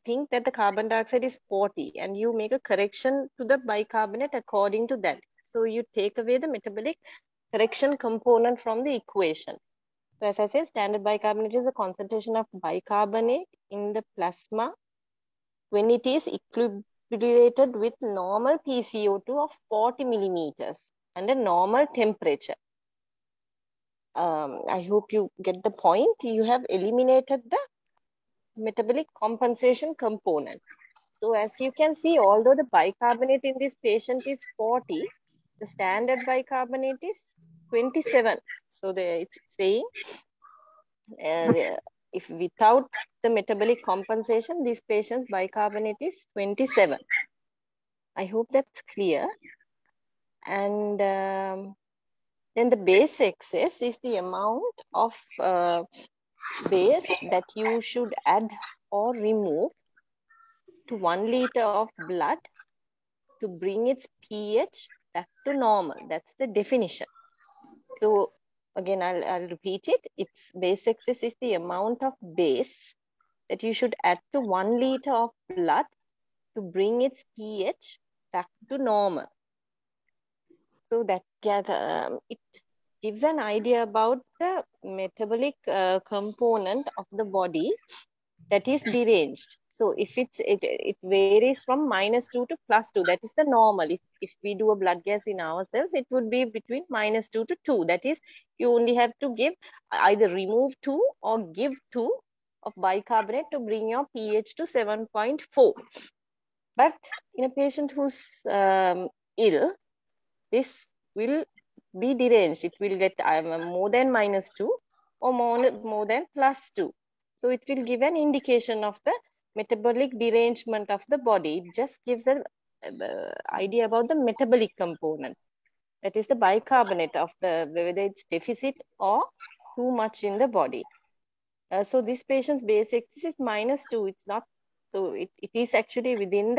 think that the carbon dioxide is 40, and you make a correction to the bicarbonate according to that. So you take away the metabolic correction component from the equation. So as I said, standard bicarbonate is a concentration of bicarbonate in the plasma when it is equilibrated with normal PCO2 of 40 millimeters and a normal temperature. I hope you get the point. You have eliminated the metabolic compensation component. So as you can see, although the bicarbonate in this patient is 40, the standard bicarbonate is 27. So it's saying if without the metabolic compensation, this patient's bicarbonate is 27. I hope that's clear. And then the base excess is the amount of base that you should add or remove to 1 liter of blood to bring its pH back to normal. That's the definition. So again, I'll repeat it. Its base excess is the amount of base that you should add to 1 liter of blood to bring its pH back to normal. So that it gives an idea about the metabolic component of the body that is deranged. So if it varies from -2 to +2, that is the normal. If we do a blood gas in ourselves, it would be between -2 to 2. That is, you only have to give either remove 2 or give 2 of bicarbonate to bring your pH to 7.4. But in a patient who's ill, this will be deranged. It will get more than -2 or more than +2. So it will give an indication of the metabolic derangement of the body. It just gives an idea about the metabolic component. That is the bicarbonate of whether it's deficit or too much in the body. So this patient's base excess is -2. It's not, so it is actually within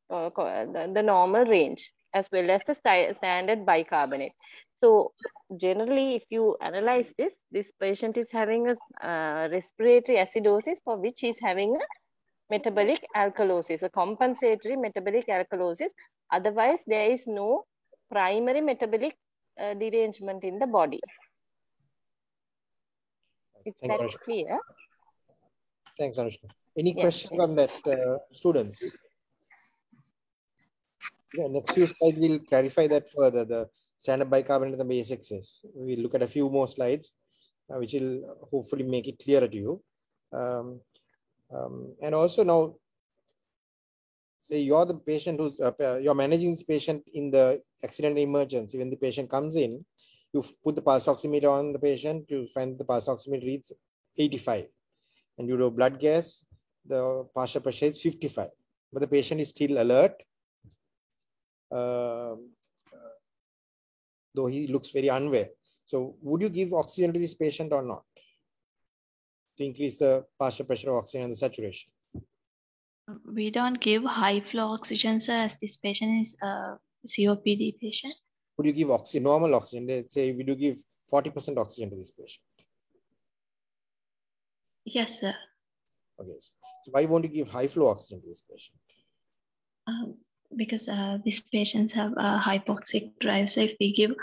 the normal range, as well as the standard bicarbonate. So generally, if you analyze this patient is having a respiratory acidosis for which he's having a metabolic alkalosis, a compensatory metabolic alkalosis. Otherwise, there is no primary metabolic derangement in the body. Is that clear?
Thanks, Anushka. Any questions on that, students? Yeah, next few slides will clarify that further, the standard bicarbonate and the base excess. We'll look at a few more slides, which will hopefully make it clearer to you. And also now, say you're the patient who's, you're managing this patient in the accidental emergency. When the patient comes in, you put the pulse oximeter on the patient, you find the pulse oximeter reads 85. And you do blood gas, the partial pressure is 55. But the patient is still alert, though he looks very unwell. So would you give oxygen to this patient or not, to increase the partial pressure of oxygen and the saturation?
We don't give high flow oxygen, sir, as this patient is a COPD patient.
Would you give oxygen, normal oxygen? Let's say we do give 40% oxygen to this patient.
Yes, sir.
Okay. So why won't you give high flow oxygen to this patient?
Because these patients have a hypoxic drive. So if we give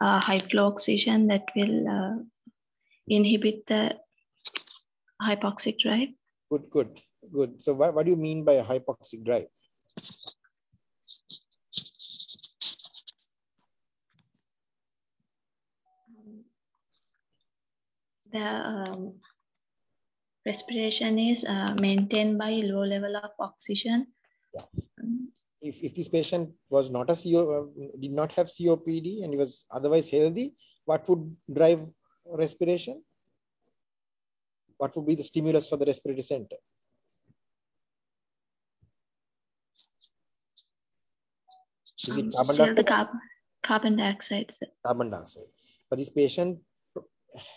high flow oxygen, that will inhibit the hypoxic drive.
Good. So what do you mean by a hypoxic drive?
The respiration is maintained by low level of oxygen.
Yeah. If this patient was not did not have COPD and he was otherwise healthy, what would drive respiration? What would be the stimulus for the respiratory center? Is it carbon dioxide?
Carbon dioxide, sir.
Carbon dioxide. But this patient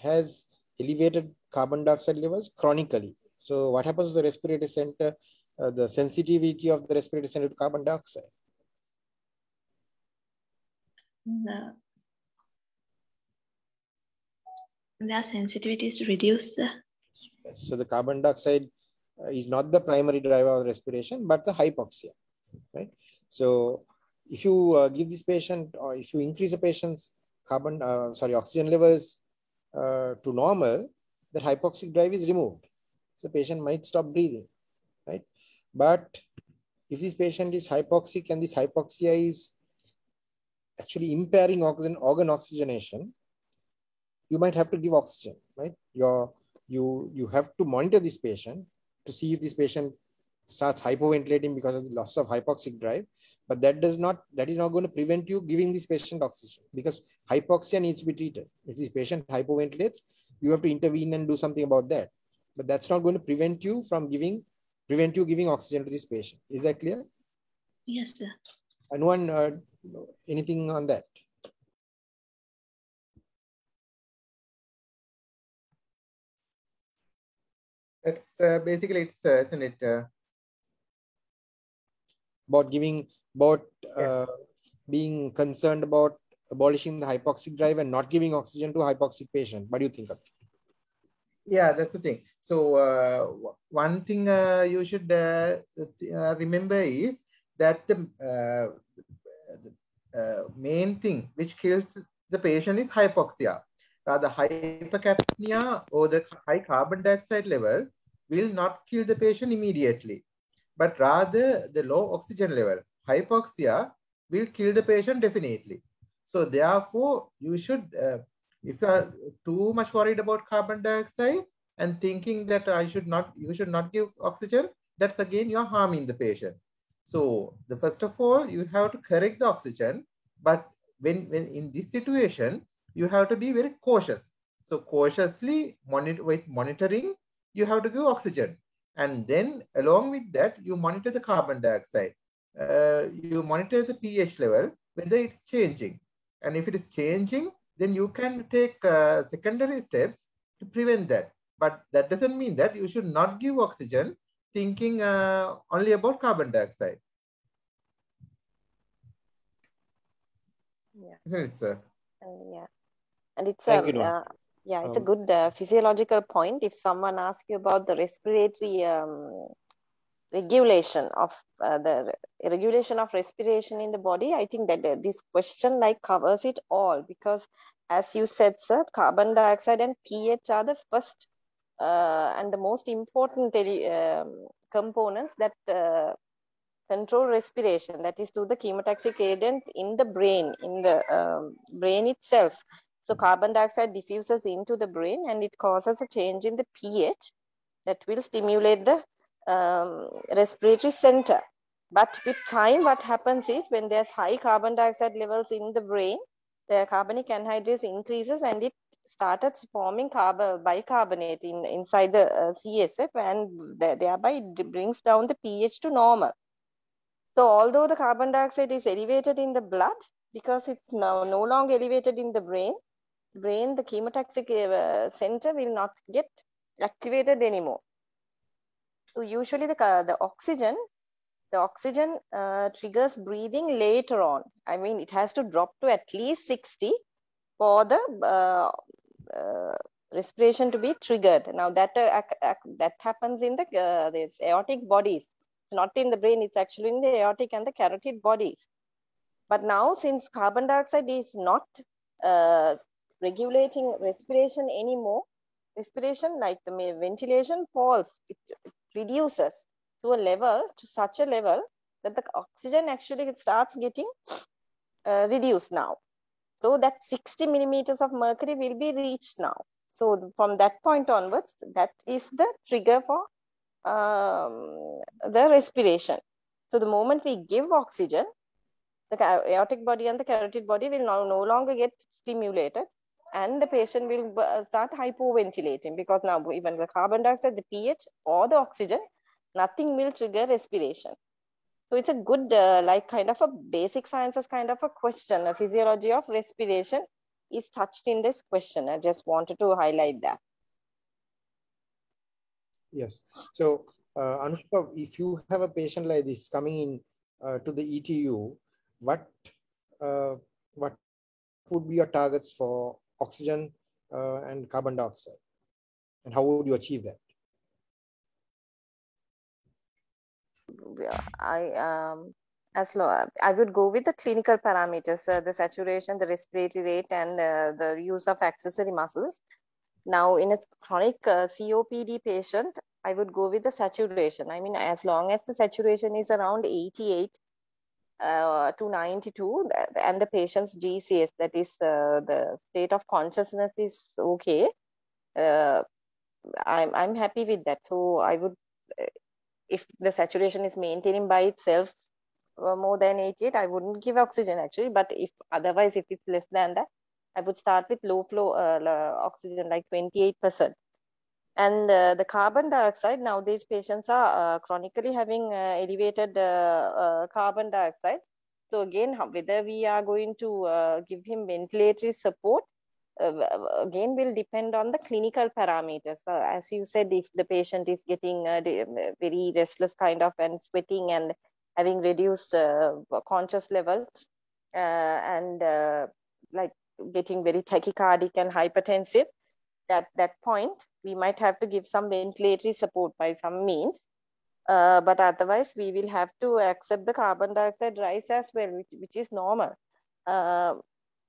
has elevated carbon dioxide levels chronically. So what happens to the respiratory center, the sensitivity of the respiratory center to carbon dioxide?
The sensitivity is reduced, sir.
So the carbon dioxide is not the primary driver of respiration, but the hypoxia, right? So if you give this patient, or if you increase the patient's oxygen levels to normal, the hypoxic drive is removed. So the patient might stop breathing, right? But if this patient is hypoxic and this hypoxia is actually impairing organ oxygenation, you might have to give oxygen, right? You have to monitor this patient to see if this patient starts hypoventilating because of the loss of hypoxic drive. But that is not going to prevent you giving this patient oxygen, because hypoxia needs to be treated. If this patient hypoventilates, you have to intervene and do something about that. But that's not going to prevent you giving oxygen to this patient. Is that clear?
Yes, sir.
And Anything on that?
It's basically isn't it?
About being concerned about abolishing the hypoxic drive and not giving oxygen to a hypoxic patient. What do you think of that?
Yeah, that's the thing. So one thing you should remember is that the main thing which kills the patient is hypoxia. The hypercapnia or the high carbon dioxide level will not kill the patient immediately, but rather the low oxygen level, hypoxia, will kill the patient definitely. So therefore, you should, if you are too much worried about carbon dioxide and thinking that you should not give oxygen, that's again you're harming the patient. So the first of all, you have to correct the oxygen, but when in this situation, you have to be very cautious. So cautiously monitoring, you have to give oxygen. And then along with that, you monitor the carbon dioxide. You monitor the pH level, whether it's changing. And if it is changing, then you can take secondary steps to prevent that. But that doesn't mean that you should not give oxygen thinking only about carbon dioxide.
Yeah.
Isn't it, sir?
Yeah. And it's
Thank you, Noor.
yeah, it's a good physiological point. If someone asks you about the respiratory regulation of the regulation of respiration in the body, I think that this question like covers it all, because as you said, sir, carbon dioxide and pH are the first and the most important components that control respiration, that is to the chemotaxic agent in the brain, in the brain itself. So carbon dioxide diffuses into the brain and it causes a change in the pH that will stimulate the respiratory center. But with time, what happens is when there's high carbon dioxide levels in the brain, the carbonic anhydrase increases and it started forming bicarbonate inside the CSF, and thereby it brings down the pH to normal. So although the carbon dioxide is elevated in the blood, because it's now no longer elevated in the brain, the chemotaxic center will not get activated anymore. So usually the oxygen triggers breathing later on. I mean, it has to drop to at least 60 for the respiration to be triggered. Now that happens in the aortic bodies. It's not in the brain, it's actually in the aortic and the carotid bodies. But now, since carbon dioxide is not regulating respiration anymore, respiration, like the ventilation, falls. It reduces to such a level that the oxygen actually starts getting reduced now. So that 60 millimeters of mercury will be reached now. So from that point onwards, that is the trigger for the respiration. So the moment we give oxygen, the aortic body and the carotid body will no longer get stimulated, and the patient will start hypoventilating, because now even the carbon dioxide, the pH or the oxygen, nothing will trigger respiration. So it's a good like kind of a basic sciences kind of a question. A physiology of respiration is touched in this question. I just wanted to highlight that.
Yes. So Anushka, if you have a patient like this coming in to the ETU, what would be your targets for oxygen and carbon dioxide, and how would you achieve that?
I would go with the clinical parameters, the saturation, the respiratory rate, and the use of accessory muscles. Now, in a chronic COPD patient, I would go with the saturation. I mean, as long as the saturation is around 88 to 92, and the patient's GCS, that is the state of consciousness, is okay, I'm happy with that. So I would, if the saturation is maintaining by itself more than 88, I wouldn't give oxygen actually. But if otherwise, if it's less than that, I would start with low flow oxygen, like 28%. And the carbon dioxide, now these patients are chronically having elevated carbon dioxide. So again, whether we are going to give him ventilatory support, again will depend on the clinical parameters. As you said, if the patient is getting very restless kind of and sweating and having reduced conscious level and like getting very tachycardic and hypertensive, at that point we might have to give some ventilatory support by some means. But otherwise, we will have to accept the carbon dioxide rise as well, which is normal.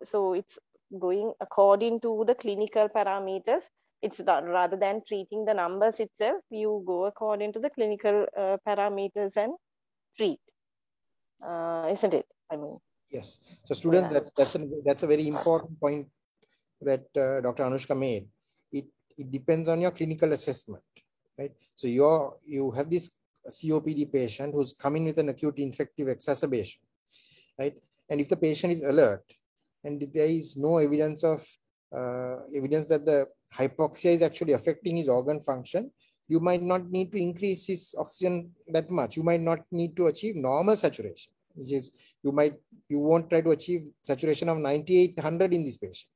So it's going according to the clinical parameters. It's not, rather than treating the numbers itself, you go according to the clinical parameters and treat, isn't it? I mean,
yes. So students, that's a very important point that Dr. Anushka made. It depends on your clinical assessment, right? So you have this COPD patient who's coming with an acute infective exacerbation, right? And if the patient is alert and there is no evidence of evidence that the hypoxia is actually affecting his organ function, you might not need to increase his oxygen that much. You might not need to achieve normal saturation, which is you won't try to achieve saturation of 98-100 in this patient,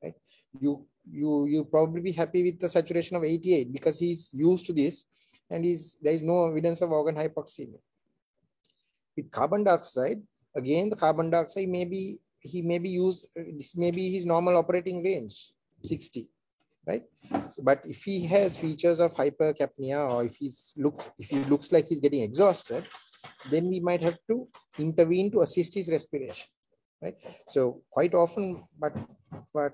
right? You probably be happy with the saturation of 88 because he's used to this and there is no evidence of organ hypoxemia. With carbon dioxide, again, the carbon dioxide he may be used, this may be his normal operating range, 60, right? But if he has features of hypercapnia or if he looks like he's getting exhausted, then we might have to intervene to assist his respiration, right? So quite often, but what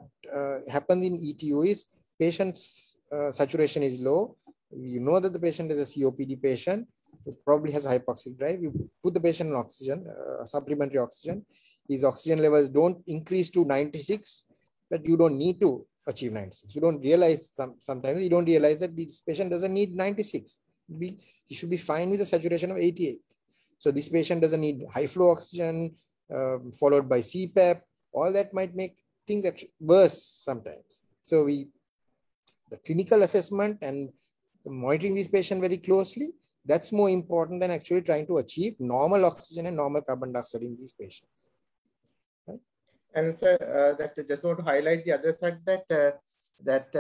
happens in ETU is patient's saturation is low. You know that the patient is a COPD patient who probably has a hypoxic drive. You put the patient on oxygen, supplementary oxygen. His oxygen levels don't increase to 96, but you don't need to achieve 96. You don't realize, sometimes you don't realize that this patient doesn't need 96. He should be fine with a saturation of 88. So this patient doesn't need high flow oxygen, followed by CPAP. All that might make things actually worse sometimes. So the clinical assessment and monitoring this patient very closely, that's more important than actually trying to achieve normal oxygen and normal carbon dioxide in these patients. Right?
And so that just want to highlight the other fact that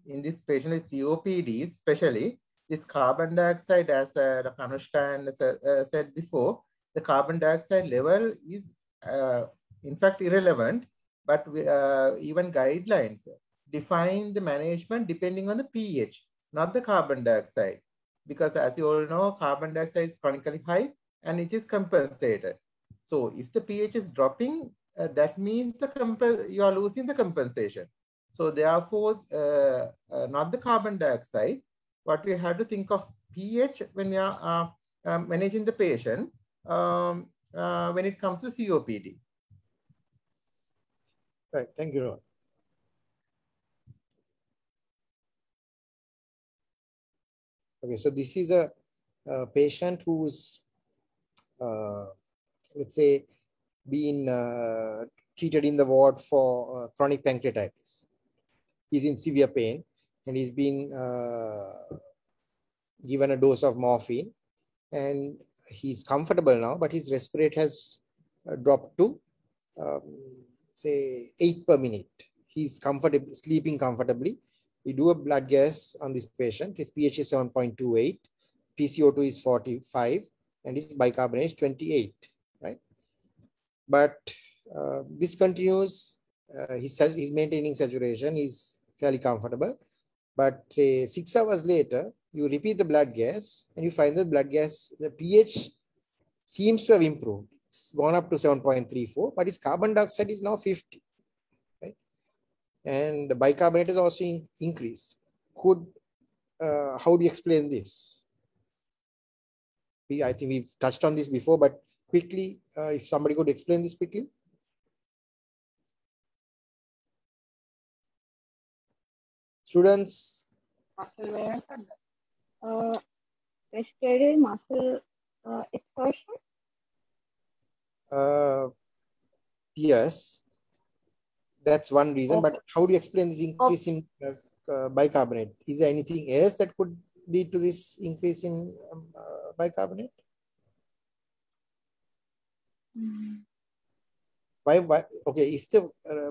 in this patient with COPD, especially this carbon dioxide, as Dr. Anushka said before, the carbon dioxide level is in fact irrelevant, but even guidelines define the management depending on the pH, not the carbon dioxide, because as you all know, carbon dioxide is chronically high and it is compensated. So if the pH is dropping, that means you are losing the compensation. So therefore, not the carbon dioxide, but we have to think of pH when we are managing the patient when it comes to COPD.
Right, thank you, Rohan. Okay, so this is a patient who's, let's say, been treated in the ward for chronic pancreatitis. He's in severe pain and he's been given a dose of morphine and he's comfortable now, but his respirate has dropped to, say, 8 per minute. He's comfortable, sleeping comfortably. We do a blood gas on this patient. His pH is 7.28, PCO2 is 45, and his bicarbonate is 28, right? But this continues. He's maintaining saturation. He's fairly comfortable. But say 6 hours later, you repeat the blood gas, and you find that blood gas, the pH seems to have improved. It's gone up to 7.34, but his carbon dioxide is now 50. And the bicarbonate is also increased. How do you explain this? I think we've touched on this before, but quickly, if somebody could explain this quickly. Students.
Respiratory muscle exertion?
Yes. That's one reason,
Okay.
but how do you explain this increase in bicarbonate? Is there anything else that could lead to this increase in bicarbonate? Why? Okay, if the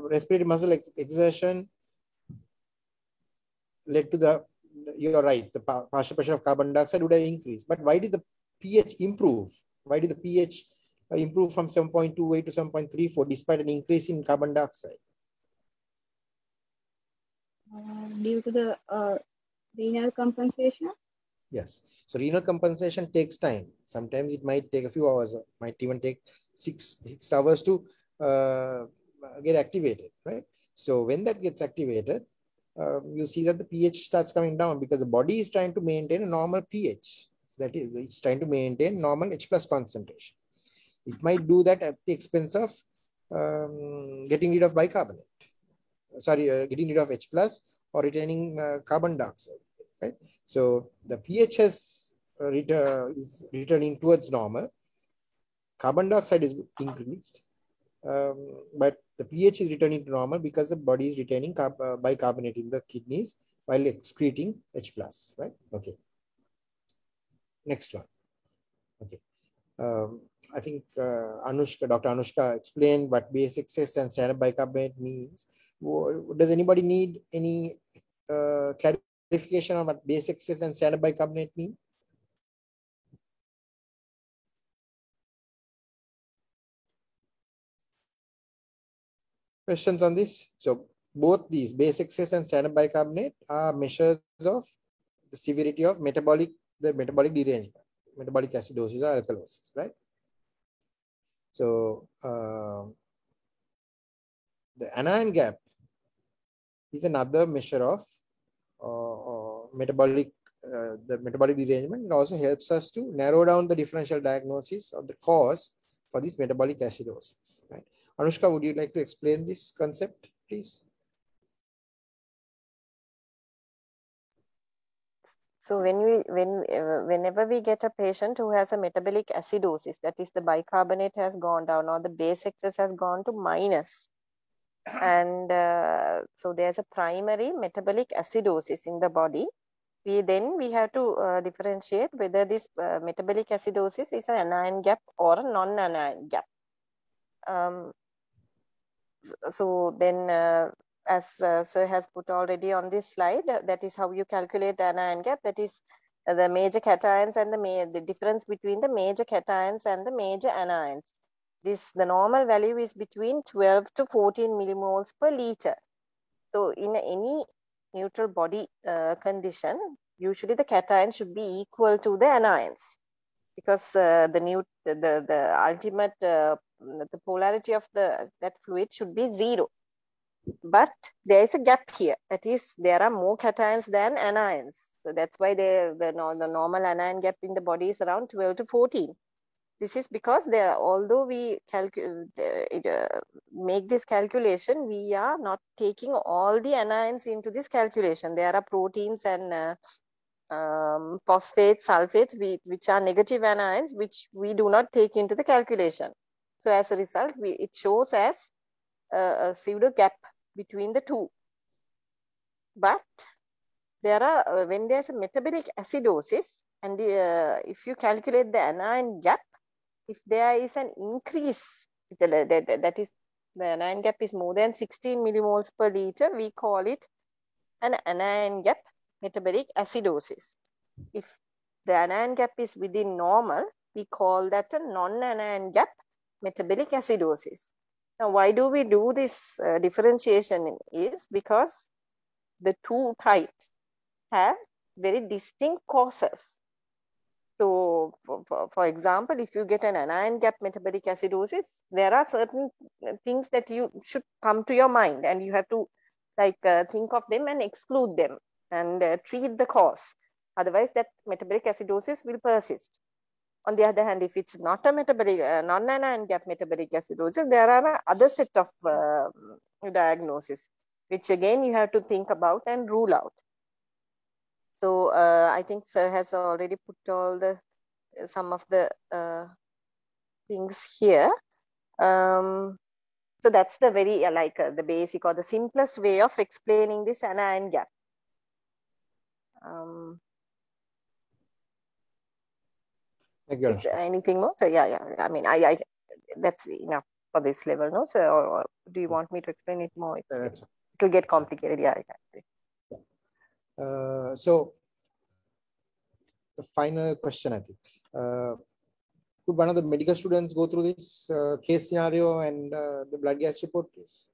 respiratory muscle exertion led to you're right, the partial pressure of carbon dioxide would have increased. But why did the pH improve? Why did the pH improve from 7.28 to 7.34 despite an increase in carbon dioxide?
Due to the renal compensation?
Yes. So renal compensation takes time. Sometimes it might take a few hours, might even take six hours to get activated, right? So when that gets activated, you see that the pH starts coming down because the body is trying to maintain a normal pH. That is, it's trying to maintain normal H+ concentration. It might do that at the expense of getting rid of bicarbonate. Sorry, getting rid of H+ or retaining carbon dioxide, right? So the pH is returning towards normal. Carbon dioxide is increased, but the pH is returning to normal because the body is retaining bicarbonate in the kidneys while excreting H+, right? Okay. Next one. Okay. I think Dr. Anushka explained what base excess and standard bicarbonate means. Does anybody need any clarification on what base excess and standard bicarbonate mean? Questions on this? So both these base excess and standard bicarbonate are measures of the severity of metabolic derangement, metabolic acidosis or alkalosis, right? So the anion gap is another measure of metabolic derangement. It also helps us to narrow down the differential diagnosis of the cause for this metabolic acidosis, right? Anushka, would you like to explain this concept, please?
So whenever we get a patient who has a metabolic acidosis, that is the bicarbonate has gone down or the base excess has gone to minus, and so there's a primary metabolic acidosis in the body, we have to differentiate whether this metabolic acidosis is an anion gap or a non-anion gap. So then as Sir has put already on this slide, that is how you calculate the anion gap. That is the major cations and the difference between the major cations and the major anions. The normal value is between 12 to 14 millimoles per liter. So in any neutral body condition, usually the cation should be equal to the anions, because the ultimate the polarity of that fluid should be 0. But there is a gap here. That is, there are more cations than anions. So that's why the normal anion gap in the body is around 12 to 14. This is because although we make this calculation, we are not taking all the anions into this calculation. There are proteins and phosphates, sulfates, which are negative anions, which we do not take into the calculation. So as a result, it shows as a pseudo gap between the two. But there are when there's a metabolic acidosis, and if you calculate the anion gap, if there is an increase, that is, the anion gap is more than 16 millimoles per liter, we call it an anion gap metabolic acidosis. If the anion gap is within normal, we call that a non-anion gap metabolic acidosis. Now, why do we do this differentiation? Is because the two types have very distinct causes. So, for example, if you get an anion gap metabolic acidosis, there are certain things that you should come to your mind, and you have to think of them and exclude them and treat the cause. Otherwise, that metabolic acidosis will persist. On the other hand, if it's not a metabolic, non-anion gap metabolic acidosis, there are other set of diagnoses, which again you have to think about and rule out. So I think Sir has already put all some of the things here. So that's the very the basic or the simplest way of explaining this anion gap. Is there anything more? So yeah. I mean, that's enough for this level, no? So, or do you want me to explain it more?
That's right.
It'll get complicated. Yeah, exactly.
So the final question, I think. Could one of the medical students go through this case scenario and the blood gas report, please?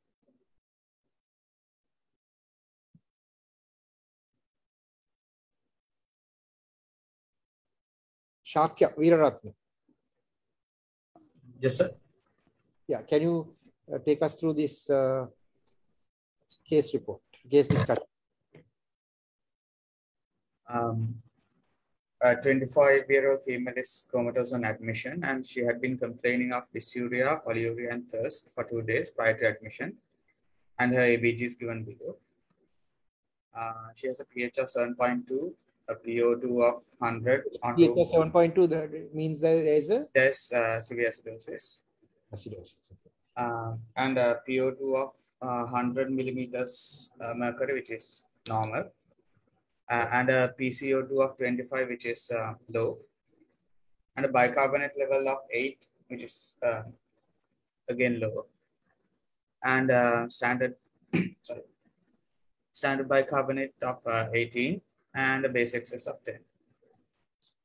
Shakya Veeraratne.
Yes, sir.
Yeah, can you take us through this case report, case discussion?
A 25-year-old female is comatose on admission, and she had been complaining of dysuria, polyuria, and thirst for 2 days prior to admission, and her ABG is given below. She has a pH of 7.2, a PO2 of 100.
pH of 7.2, that means there's
severe acidosis.
Acidosis.
And a PO2 of 100 millimeters mercury, which is normal. And a PCO2 of 25, which is low, and a bicarbonate level of 8, which is again low, and standard bicarbonate of 18, and a base excess of 10.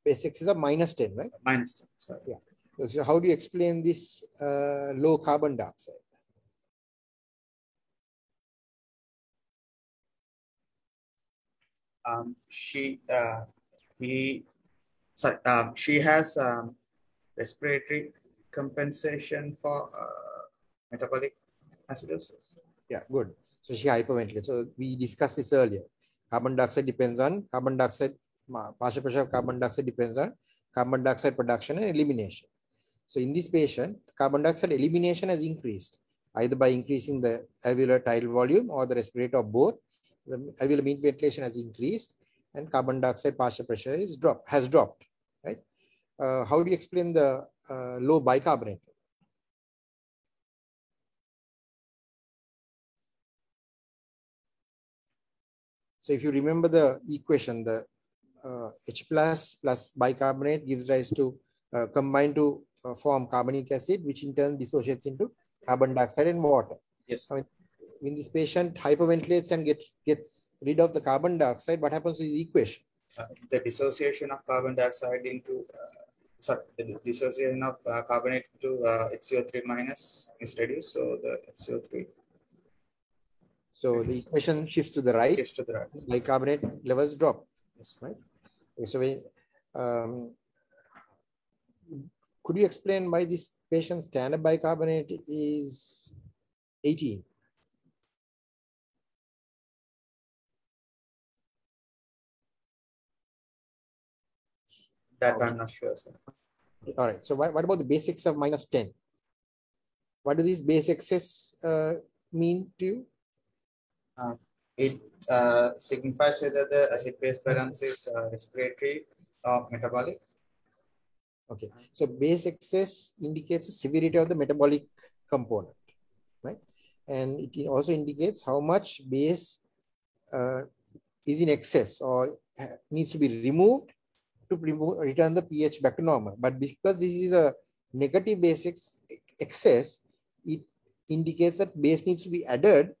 Base excess of -10, right?
-10, sorry.
Yeah. So how do you explain this low carbon dioxide?
She has respiratory compensation for metabolic acidosis.
Yeah, good. So she hyperventilates. So we discussed this earlier. Carbon dioxide depends on partial pressure of carbon dioxide depends on carbon dioxide production and elimination. So in this patient, carbon dioxide elimination has increased either by increasing the alveolar tidal volume or the respirator, or both. The alveolar mean ventilation has increased and carbon dioxide partial pressure has dropped, right? How do you explain the low bicarbonate? So if you remember the equation, the H plus bicarbonate gives rise to combine to form carbonic acid, which in turn dissociates into carbon dioxide and water.
Yes.
When this patient hyperventilates and gets rid of the carbon dioxide, what happens to the equation?
The dissociation of carbon dioxide into the dissociation of carbonate to HCO3 minus is reduced, so the HCO3.
So the equation shifts to the right.
Shifts to the right.
Bicarbonate levels drop.
Yes.
Right. So could you explain why this patient's standard bicarbonate is 18?
That I'm not sure, sir.
All right. So what about the base excess of -10? What does this base excess mean to you?
It signifies whether the acid-base balance is respiratory or metabolic.
Okay. So base excess indicates the severity of the metabolic component, right? And it also indicates how much base is in excess or needs to be removed to return the pH back to normal. But because this is a negative base excess, it indicates that base needs to be added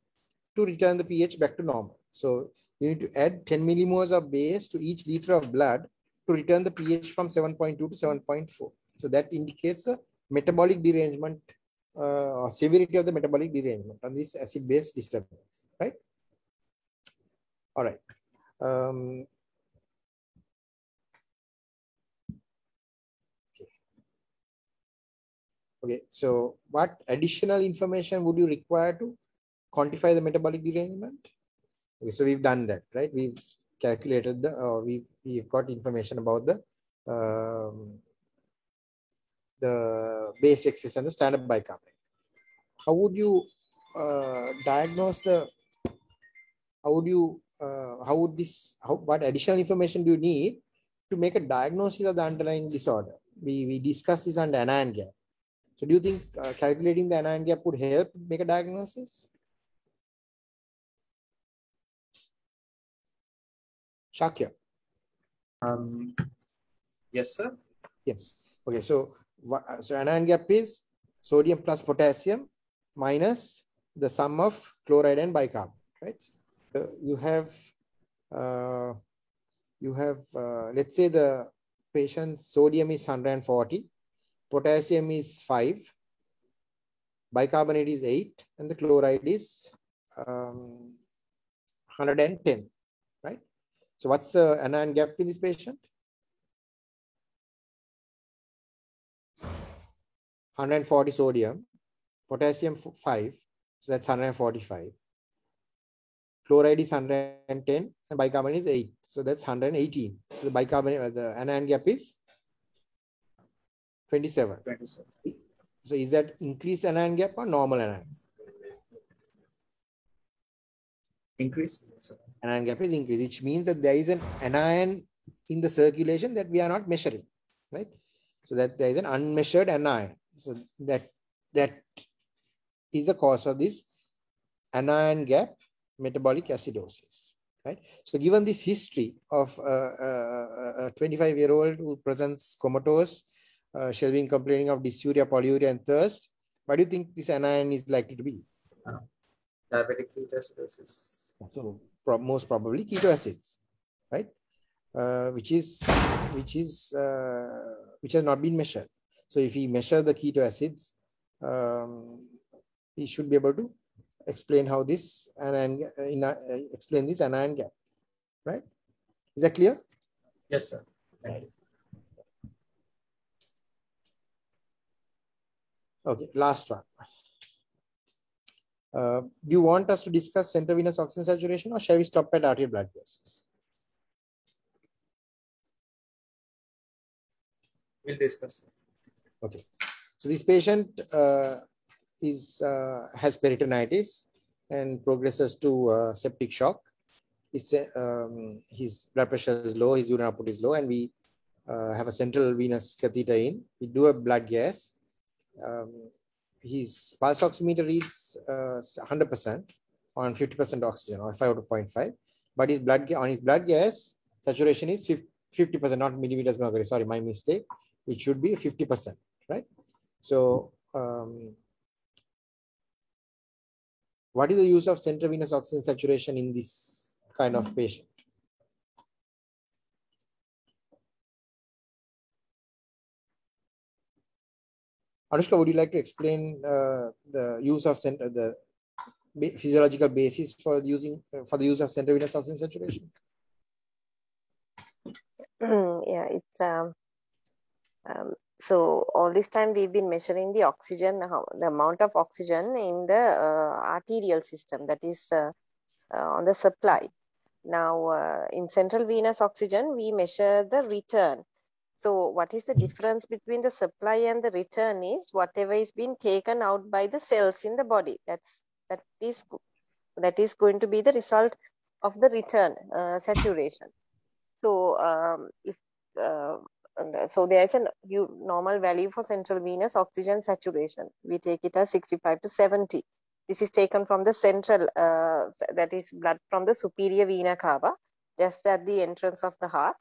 to return the pH back to normal. So you need to add 10 millimoles of base to each liter of blood to return the pH from 7.2 to 7.4. So that indicates a metabolic derangement or severity of the metabolic derangement on this acid-base disturbance, right? All right. Okay, so what additional information would you require to quantify the metabolic derangement? Okay, so we've done that, right? We've calculated we've got information about the base excess and the standard bicarbonate. How would you diagnose what additional information do you need to make a diagnosis of the underlying disorder? We discussed this under anion gap. So do you think calculating the anion gap would help make a diagnosis? Shakya.
Yes, sir.
Yes. Okay. So anion gap is sodium plus potassium minus the sum of chloride and bicarbonate, right? So you have, let's say the patient's sodium is 140, potassium is 5, bicarbonate is 8, and the chloride is 110, right? So what's the anion gap in this patient? 140 sodium, potassium 5, so that's 145. Chloride is 110 and bicarbonate is 8, so that's 118. So the bicarbonate, the anion gap is 27.
27.
So is that increased anion gap or normal anion?
Increase.
Anion gap is increased, which means that there is an anion in the circulation that we are not measuring, right? So that there is an unmeasured anion. So that is the cause of this anion gap metabolic acidosis, right? So given this history of a 25-year-old who presents comatose, she has been complaining of dysuria, polyuria, and thirst, what do you think this anion is likely to be?
Diabetic ketoacidosis.
So most probably keto acids, right? Which has not been measured. So if we measure the keto acids, we should be able to explain how this explain this anion gap, right? Is that clear?
Yes, sir.
Right. Okay, last one. Do you want us to discuss central venous oxygen saturation, or shall we stop at arterial blood gases?
We'll discuss.
Okay. So this patient has peritonitis and progresses to septic shock. His blood pressure is low, his urine output is low, and we have a central venous catheter in. We do a blood gas. His pulse oximeter reads 100% on 50% oxygen, or 5 out of 0.5. But his blood gas saturation is 50%, not millimeters mercury. Sorry, my mistake. It should be 50%, right? So, what is the use of central venous oxygen saturation in this kind of patient? Anushka, would you like to explain the use of the physiological basis for the use of central venous oxygen saturation?
Yeah, it's so all this time we've been measuring the oxygen, the amount of oxygen in the arterial system, that is on the supply. Now, in central venous oxygen, we measure the return. So what is the difference between the supply and the return is whatever is being taken out by the cells in the body. That is going to be the result of the return saturation. So so there is a normal value for central venous oxygen saturation. We take it as 65 to 70. This is taken from the central, that is blood from the superior vena cava, just at the entrance of the heart.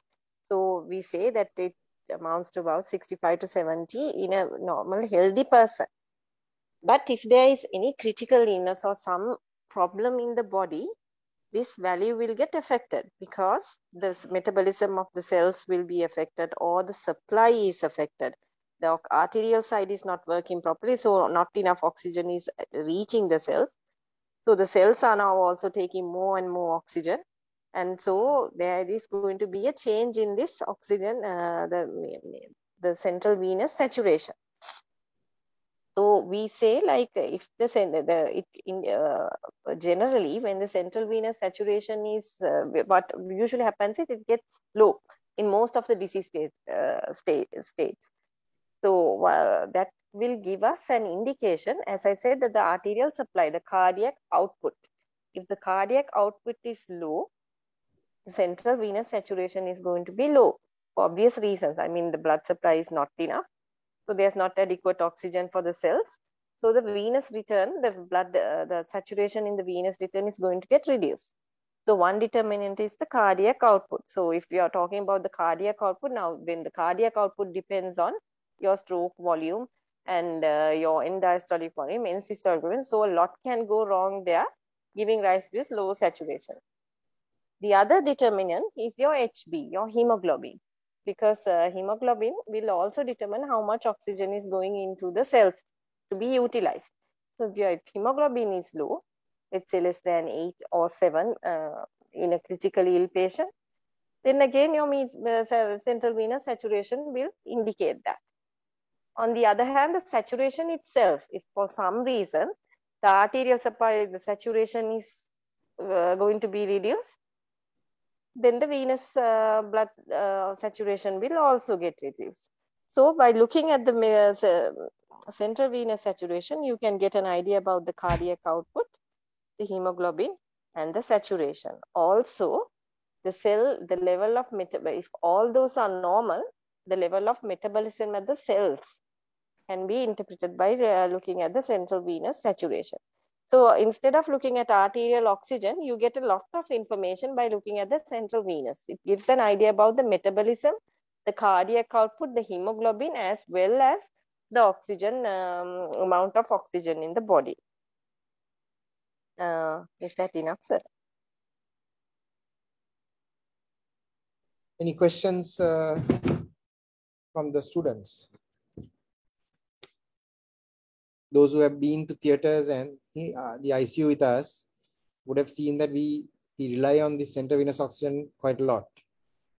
So we say that it amounts to about 65 to 70 in a normal healthy person. But if there is any critical illness or some problem in the body, this value will get affected because the metabolism of the cells will be affected, or the supply is affected. The arterial side is not working properly, so not enough oxygen is reaching the cells. So the cells are now also taking more and more oxygen. And so there is going to be a change in this oxygen, the central venous saturation. So we say, like, if generally when the central venous saturation is what usually happens is it gets low in most of the disease states. So that will give us an indication, as I said, that the arterial supply, the cardiac output, if the cardiac output is low, the central venous saturation is going to be low for obvious reasons. I mean, the blood supply is not enough. So there's not adequate oxygen for the cells. So the venous return, the saturation in the venous return is going to get reduced. So one determinant is the cardiac output. So if we are talking about the cardiac output now, then the cardiac output depends on your stroke volume and your end diastolic volume, end systolic volume. So a lot can go wrong there, giving rise to this low saturation. The other determinant is your HB, your hemoglobin, because hemoglobin will also determine how much oxygen is going into the cells to be utilized. So if your hemoglobin is low, let's say less than 8 or 7 in a critically ill patient, then again your central venous saturation will indicate that. On the other hand, the saturation itself, if for some reason the arterial supply, the saturation is going to be reduced, then the venous blood saturation will also get reduced. So by looking at the central venous saturation, you can get an idea about the cardiac output, the hemoglobin, and the saturation. Also, the level of if all those are normal, the level of metabolism at the cells can be interpreted by looking at the central venous saturation. So instead of looking at arterial oxygen, you get a lot of information by looking at the central venous. It gives an idea about the metabolism, the cardiac output, the hemoglobin, as well as the oxygen, amount of oxygen in the body. Is that enough, sir?
Any questions from the students? Those who have been to theaters and the ICU with us would have seen that we rely on the central venous oxygen quite a lot,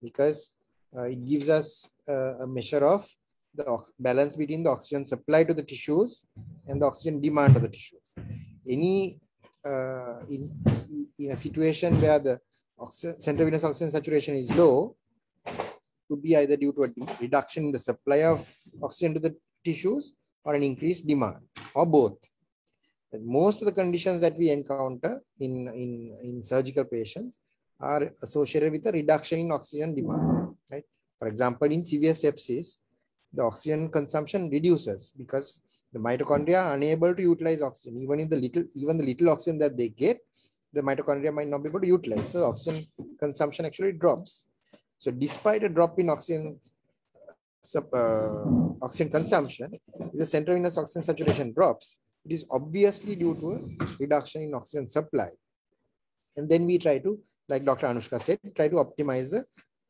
because it gives us a measure of the balance between the oxygen supply to the tissues and the oxygen demand of the tissues. Any in a situation where the central venous oxygen saturation is low, could be either due to a reduction in the supply of oxygen to the tissues or an increased demand, or both. And most of the conditions that we encounter in surgical patients are associated with a reduction in oxygen demand. Right? For example, in severe sepsis, the oxygen consumption reduces because the mitochondria are unable to utilize oxygen. Even the little oxygen that they get, the mitochondria might not be able to utilize. So oxygen consumption actually drops. So despite a drop in oxygen consumption, if the central venous oxygen saturation drops, it is obviously due to a reduction in oxygen supply. And then we try to, like Dr. Anushka said, try to optimize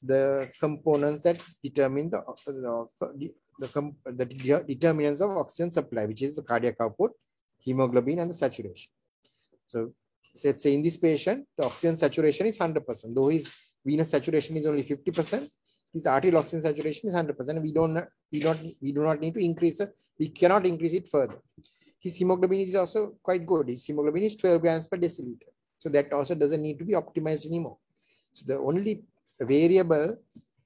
the components that determine the determinants of oxygen supply, which is the cardiac output, hemoglobin, and the saturation. So let's say in this patient, the oxygen saturation is 100%, though his venous saturation is only 50%. His arterial oxygen saturation is 100%. We do not need to increase it. We cannot increase it further. His hemoglobin is also quite good. His hemoglobin is 12 grams per deciliter. So that also doesn't need to be optimized anymore. So the only variable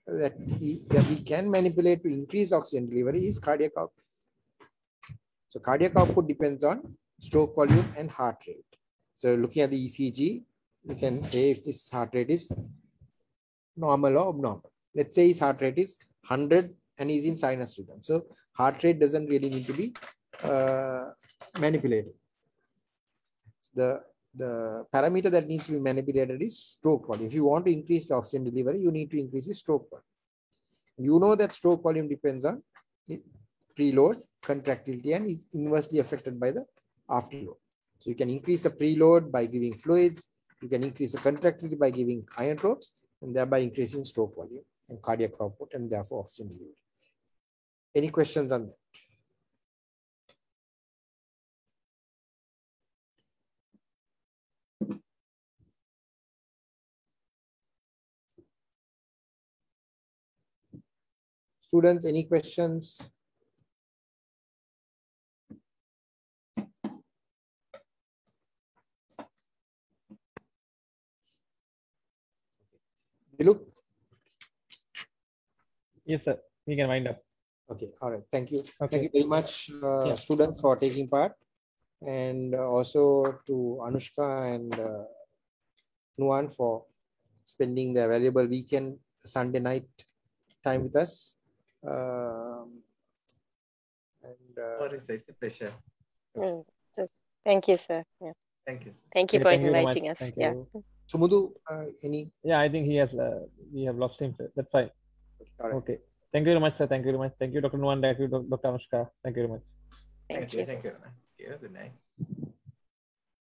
that we can manipulate to increase oxygen delivery is cardiac output. So cardiac output depends on stroke volume and heart rate. So looking at the ECG, we can say if this heart rate is normal or abnormal. Let's say his heart rate is 100 and he's in sinus rhythm. So heart rate doesn't really need to be manipulated. The parameter that needs to be manipulated is stroke volume. If you want to increase the oxygen delivery, you need to increase the stroke volume. You know that stroke volume depends on preload, contractility, and is inversely affected by the afterload. So you can increase the preload by giving fluids. You can increase the contractility by giving ionotropes, and thereby increasing stroke volume and cardiac output, and therefore oxygen delivery. Any questions on that? Students, any questions? Look.
Yes, sir. We can wind up.
Okay. All right. Thank you.
Okay.
Thank you very much, students, for taking part, and also to Anushka and Nuwan for spending their valuable weekend Sunday night time with us.
It's a pleasure.
Thank you, sir. Yeah.
Thank you.
Thank you for inviting us.
Thank
yeah.
you.
Sumudu, any?
Yeah, I think he has. We have lost him. Sir. That's fine.
All right.
Okay. Thank you very much, sir. Thank you very much. Thank you, Dr. Nuwan. Thank you, Dr. Anushka. Thank you very much.
Thank you.
Thank you. Good night.